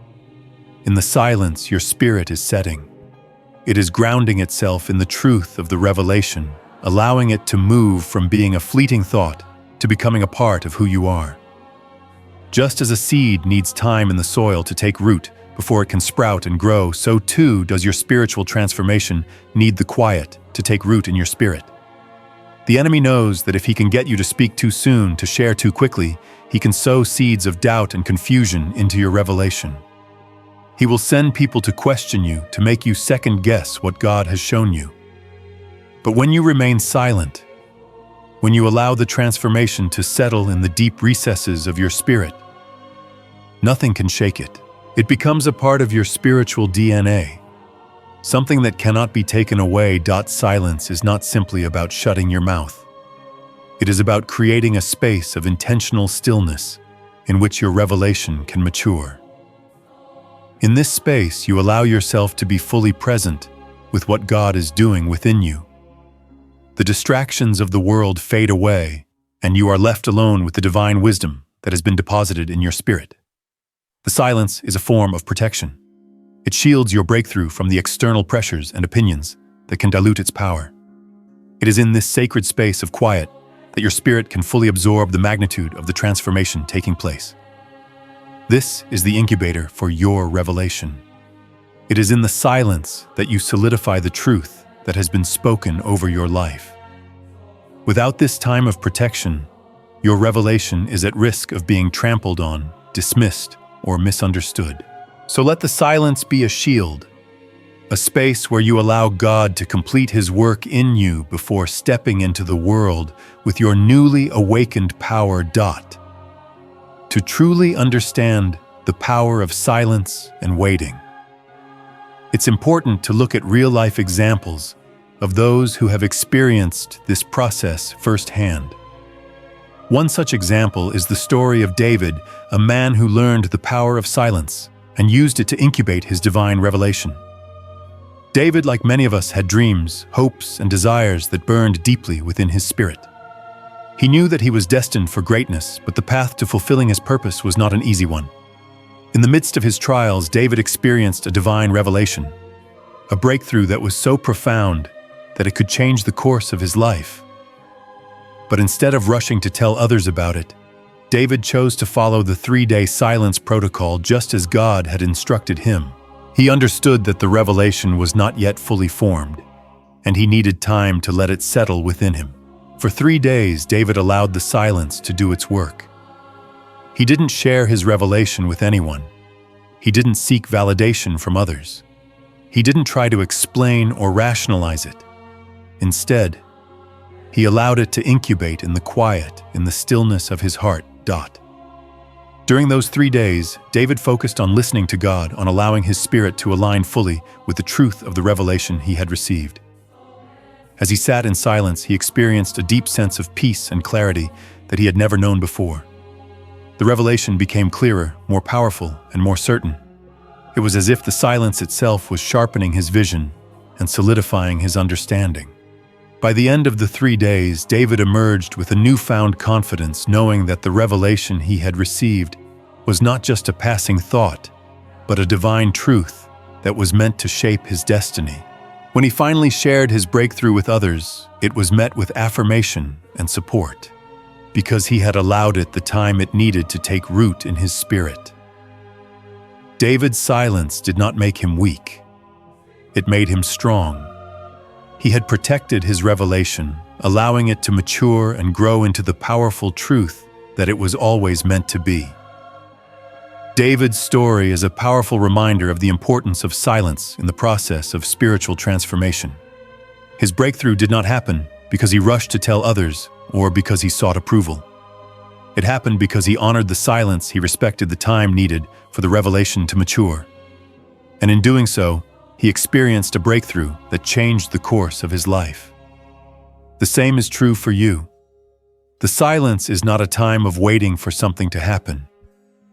In the silence, your spirit is setting. It is grounding itself in the truth of the revelation, allowing it to move from being a fleeting thought to becoming a part of who you are. Just as a seed needs time in the soil to take root before it can sprout and grow, so too does your spiritual transformation need the quiet to take root in your spirit. The enemy knows that if he can get you to speak too soon, to share too quickly, he can sow seeds of doubt and confusion into your revelation. He will send people to question you, to make you second-guess what God has shown you. But when you remain silent, when you allow the transformation to settle in the deep recesses of your spirit, nothing can shake it. It becomes a part of your spiritual DNA, something that cannot be taken away. Silence is not simply about shutting your mouth. It is about creating a space of intentional stillness in which your revelation can mature. In this space, you allow yourself to be fully present with what God is doing within you. The distractions of the world fade away, and you are left alone with the divine wisdom that has been deposited in your spirit. The silence is a form of protection. It shields your breakthrough from the external pressures and opinions that can dilute its power. It is in this sacred space of quiet that your spirit can fully absorb the magnitude of the transformation taking place. This is the incubator for your revelation. It is in the silence that you solidify the truth that has been spoken over your life. Without this time of protection, your revelation is at risk of being trampled on, dismissed, or misunderstood. So let the silence be a shield, a space where you allow God to complete His work in you before stepping into the world with your newly awakened power. To truly understand the power of silence and waiting, it's important to look at real-life examples of those who have experienced this process firsthand. One such example is the story of David, a man who learned the power of silence and used it to incubate his divine revelation. David, like many of us, had dreams, hopes, and desires that burned deeply within his spirit. He knew that he was destined for greatness, but the path to fulfilling his purpose was not an easy one. In the midst of his trials, David experienced a divine revelation, a breakthrough that was so profound that it could change the course of his life. But instead of rushing to tell others about it, David chose to follow the 3-day silence protocol just as God had instructed him. He understood that the revelation was not yet fully formed, and he needed time to let it settle within him. For 3 days, David allowed the silence to do its work. He didn't share his revelation with anyone. He didn't seek validation from others. He didn't try to explain or rationalize it. Instead, he allowed it to incubate in the quiet, in the stillness of his heart. During those 3 days, David focused on listening to God, on allowing his spirit to align fully with the truth of the revelation he had received. As he sat in silence, he experienced a deep sense of peace and clarity that he had never known before. The revelation became clearer, more powerful, and more certain. It was as if the silence itself was sharpening his vision and solidifying his understanding. By the end of the 3 days, David emerged with a newfound confidence, knowing that the revelation he had received was not just a passing thought, but a divine truth that was meant to shape his destiny. When he finally shared his breakthrough with others, it was met with affirmation and support, because he had allowed it the time it needed to take root in his spirit. David's silence did not make him weak. It made him strong. He had protected his revelation, allowing it to mature and grow into the powerful truth that it was always meant to be. David's story is a powerful reminder of the importance of silence in the process of spiritual transformation. His breakthrough did not happen because he rushed to tell others or because he sought approval. It happened because he honored the silence. He respected the time needed for the revelation to mature. And in doing so, he experienced a breakthrough that changed the course of his life. The same is true for you. The silence is not a time of waiting for something to happen.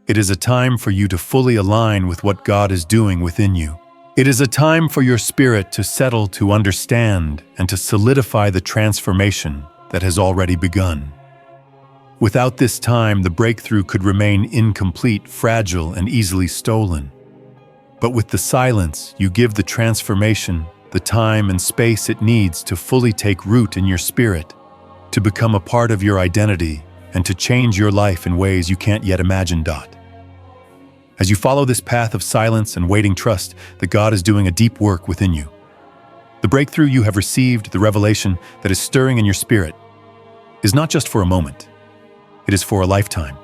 It is a time for you to fully align with what God is doing within you. It is a time for your spirit to settle, to understand, and to solidify the transformation that has already begun. Without this time, the breakthrough could remain incomplete, fragile, and easily stolen. But with the silence, you give the transformation the time and space it needs to fully take root in your spirit, to become a part of your identity, and to change your life in ways you can't yet imagine. As you follow this path of silence and waiting, trust that God is doing a deep work within you. The breakthrough you have received, the revelation that is stirring in your spirit, is not just for a moment. It is for a lifetime.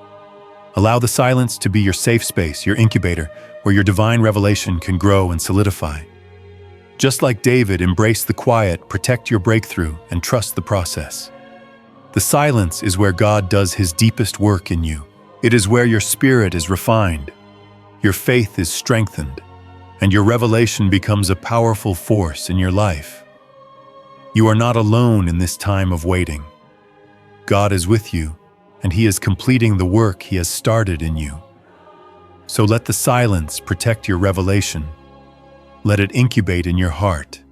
Allow the silence to be your safe space, your incubator, where your divine revelation can grow and solidify. Just like David, embrace the quiet, protect your breakthrough, and trust the process. The silence is where God does His deepest work in you. It is where your spirit is refined, your faith is strengthened, and your revelation becomes a powerful force in your life. You are not alone in this time of waiting. God is with you, and He is completing the work He has started in you. So let the silence protect your revelation. Let it incubate in your heart,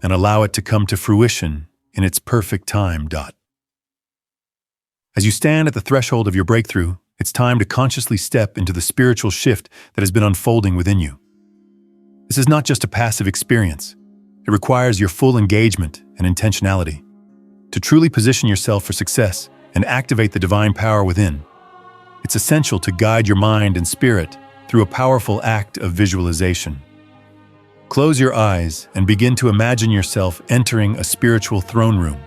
and allow it to come to fruition in its perfect time. As you stand at the threshold of your breakthrough, it's time to consciously step into the spiritual shift that has been unfolding within you. This is not just a passive experience. It requires your full engagement and intentionality. To truly position yourself for success and activate the divine power within, it's essential to guide your mind and spirit through a powerful act of visualization. Close your eyes and begin to imagine yourself entering a spiritual throne room,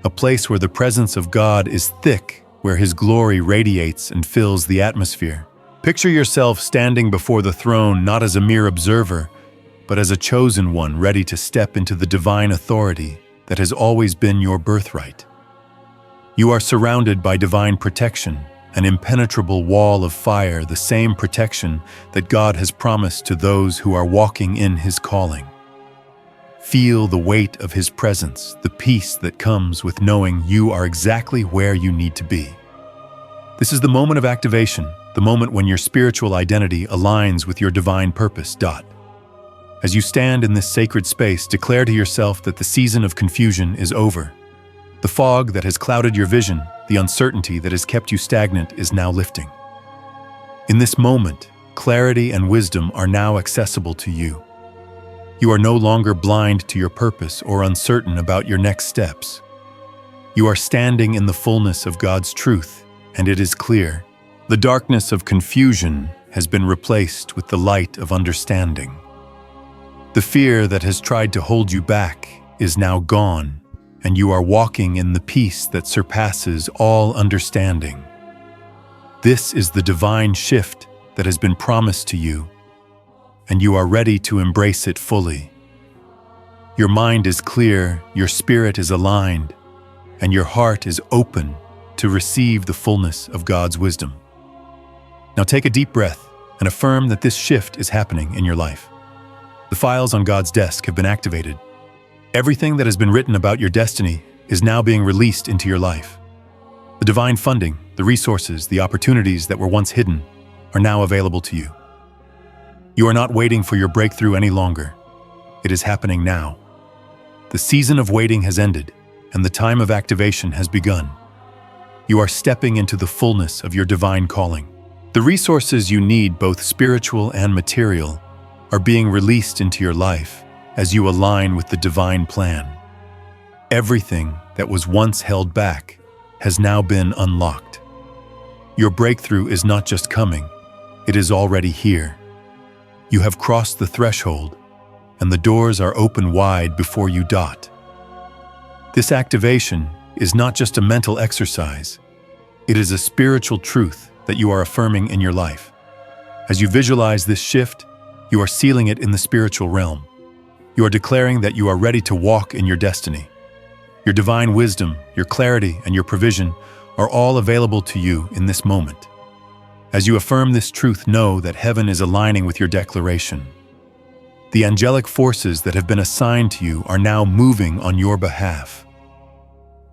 a place where the presence of God is thick, where His glory radiates and fills the atmosphere. Picture yourself standing before the throne not as a mere observer, but as a chosen one ready to step into the divine authority that has always been your birthright. You are surrounded by divine protection, an impenetrable wall of fire, the same protection that God has promised to those who are walking in His calling. Feel the weight of His presence, the peace that comes with knowing you are exactly where you need to be. This is the moment of activation, the moment when your spiritual identity aligns with your divine purpose. As you stand in this sacred space, declare to yourself that the season of confusion is over. The fog that has clouded your vision, the uncertainty that has kept you stagnant, is now lifting. In this moment, clarity and wisdom are now accessible to you. You are no longer blind to your purpose or uncertain about your next steps. You are standing in the fullness of God's truth, and it is clear. The darkness of confusion has been replaced with the light of understanding. The fear that has tried to hold you back is now gone, and you are walking in the peace that surpasses all understanding. This is the divine shift that has been promised to you, and you are ready to embrace it fully. Your mind is clear, your spirit is aligned, and your heart is open to receive the fullness of God's wisdom. Now take a deep breath and affirm that this shift is happening in your life. The files on God's desk have been activated. Everything that has been written about your destiny is now being released into your life. The divine funding, the resources, the opportunities that were once hidden are now available to you. You are not waiting for your breakthrough any longer. It is happening now. The season of waiting has ended, and the time of activation has begun. You are stepping into the fullness of your divine calling. The resources you need, both spiritual and material, are being released into your life as you align with the divine plan. Everything that was once held back has now been unlocked. Your breakthrough is not just coming, it is already here. You have crossed the threshold, and the doors are open wide before you. This activation is not just a mental exercise, it is a spiritual truth that you are affirming in your life. As you visualize this shift, you are sealing it in the spiritual realm. You are declaring that you are ready to walk in your destiny. Your divine wisdom, your clarity, and your provision are all available to you in this moment. As you affirm this truth, know that heaven is aligning with your declaration. The angelic forces that have been assigned to you are now moving on your behalf.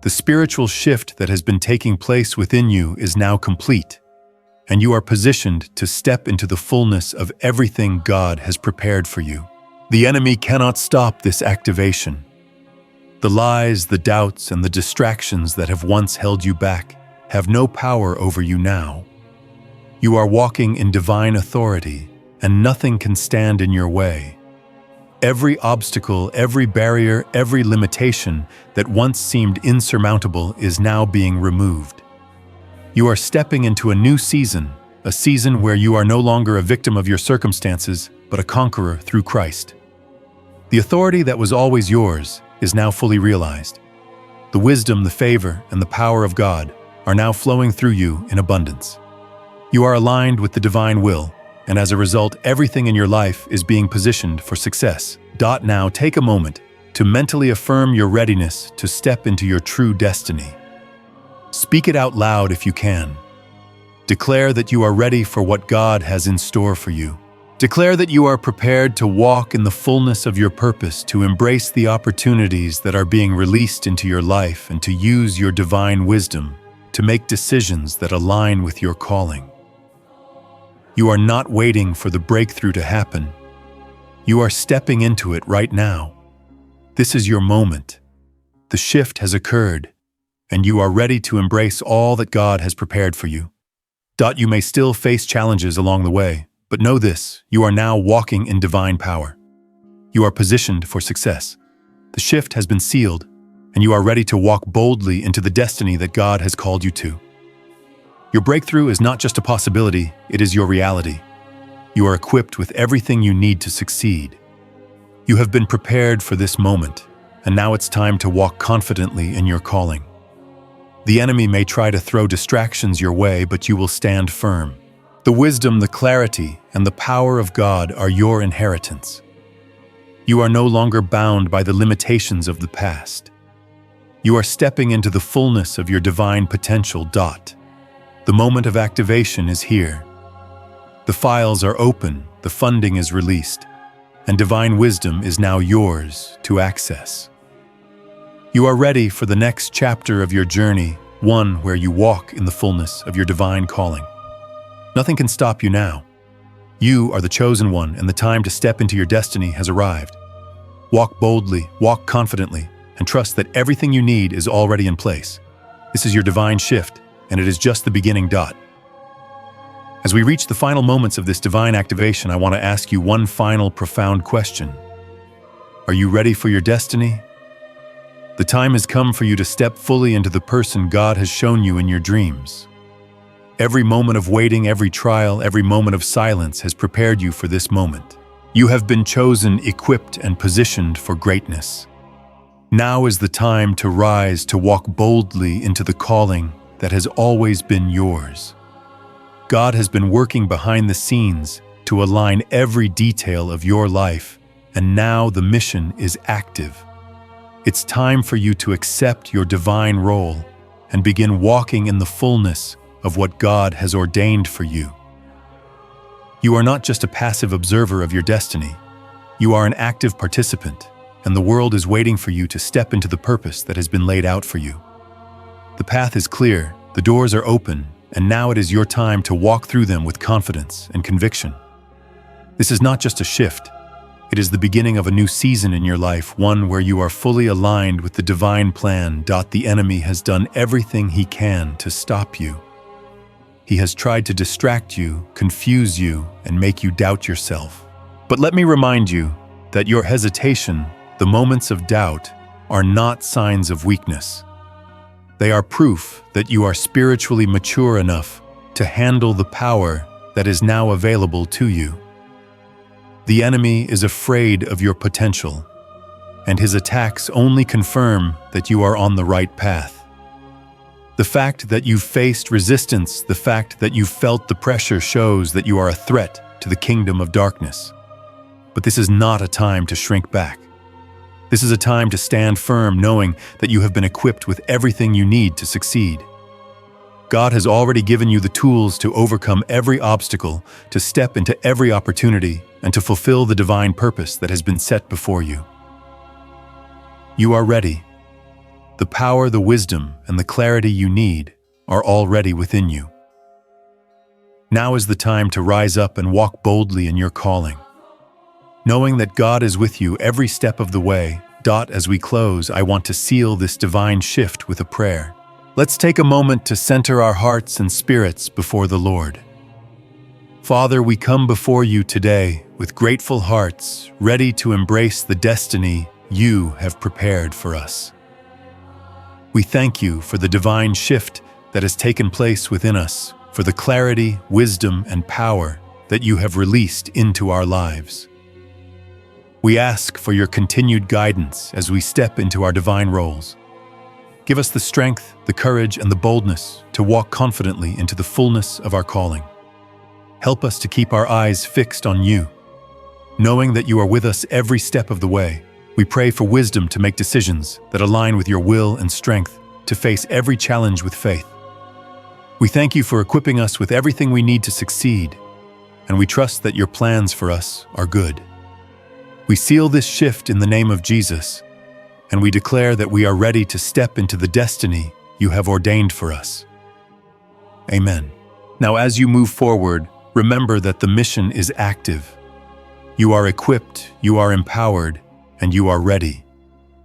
The spiritual shift that has been taking place within you is now complete, and you are positioned to step into the fullness of everything God has prepared for you. The enemy cannot stop this activation. The lies, the doubts, and the distractions that have once held you back have no power over you now. You are walking in divine authority, and nothing can stand in your way. Every obstacle, every barrier, every limitation that once seemed insurmountable is now being removed. You are stepping into a new season, a season where you are no longer a victim of your circumstances, but a conqueror through Christ. The authority that was always yours is now fully realized. The wisdom, the favor, and the power of God are now flowing through you in abundance. You are aligned with the divine will, and as a result, everything in your life is being positioned for success. Now take a moment to mentally affirm your readiness to step into your true destiny. Speak it out loud if you can. Declare that you are ready for what God has in store for you. Declare that you are prepared to walk in the fullness of your purpose, to embrace the opportunities that are being released into your life, and to use your divine wisdom to make decisions that align with your calling. You are not waiting for the breakthrough to happen. You are stepping into it right now. This is your moment. The shift has occurred, and you are ready to embrace all that God has prepared for you. You may still face challenges along the way, but know this: you are now walking in divine power. You are positioned for success. The shift has been sealed, and you are ready to walk boldly into the destiny that God has called you to. Your breakthrough is not just a possibility, it is your reality. You are equipped with everything you need to succeed. You have been prepared for this moment, and now it's time to walk confidently in your calling. The enemy may try to throw distractions your way, but you will stand firm. The wisdom, the clarity, and the power of God are your inheritance. You are no longer bound by the limitations of the past. You are stepping into the fullness of your divine potential. The moment of activation is here. The files are open, the funding is released, and divine wisdom is now yours to access. You are ready for the next chapter of your journey, one where you walk in the fullness of your divine calling. Nothing can stop you now. You are the chosen one, and the time to step into your destiny has arrived. Walk boldly, walk confidently, and trust that everything you need is already in place. This is your divine shift, and it is just the beginning. As we reach the final moments of this divine activation, I want to ask you one final profound question. Are you ready for your destiny? The time has come for you to step fully into the person God has shown you in your dreams. Every moment of waiting, every trial, every moment of silence has prepared you for this moment. You have been chosen, equipped, and positioned for greatness. Now is the time to rise, to walk boldly into the calling that has always been yours. God has been working behind the scenes to align every detail of your life, and now the mission is active. It's time for you to accept your divine role and begin walking in the fullness of what God has ordained for you. You are not just a passive observer of your destiny. You are an active participant, and the world is waiting for you to step into the purpose that has been laid out for you. The path is clear, the doors are open, and now it is your time to walk through them with confidence and conviction. This is not just a shift. It is the beginning of a new season in your life, one where you are fully aligned with the divine plan. The enemy has done everything he can to stop you. He has tried to distract you, confuse you, and make you doubt yourself. But let me remind you that your hesitation, the moments of doubt, are not signs of weakness. They are proof that you are spiritually mature enough to handle the power that is now available to you. The enemy is afraid of your potential, and his attacks only confirm that you are on the right path. The fact that you've faced resistance, the fact that you've felt the pressure shows that you are a threat to the kingdom of darkness. But this is not a time to shrink back. This is a time to stand firm, knowing that you have been equipped with everything you need to succeed. God has already given you the tools to overcome every obstacle, to step into every opportunity, and to fulfill the divine purpose that has been set before you. You are ready. The power, the wisdom, and the clarity you need are already within you. Now is the time to rise up and walk boldly in your calling. Knowing that God is with you every step of the way. As we close, I want to seal this divine shift with a prayer. Let's take a moment to center our hearts and spirits before the Lord. Father, we come before you today with grateful hearts, ready to embrace the destiny you have prepared for us. We thank you for the divine shift that has taken place within us, for the clarity, wisdom, and power that you have released into our lives. We ask for your continued guidance as we step into our divine roles. Give us the strength, the courage, and the boldness to walk confidently into the fullness of our calling. Help us to keep our eyes fixed on you. Knowing that you are with us every step of the way, we pray for wisdom to make decisions that align with your will and strength to face every challenge with faith. We thank you for equipping us with everything we need to succeed, and we trust that your plans for us are good. We seal this shift in the name of Jesus, and we declare that we are ready to step into the destiny you have ordained for us. Amen. Now, as you move forward, remember that the mission is active. You are equipped, you are empowered, and you are ready.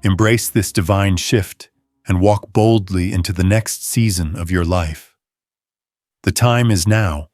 Embrace this divine shift and walk boldly into the next season of your life. The time is now,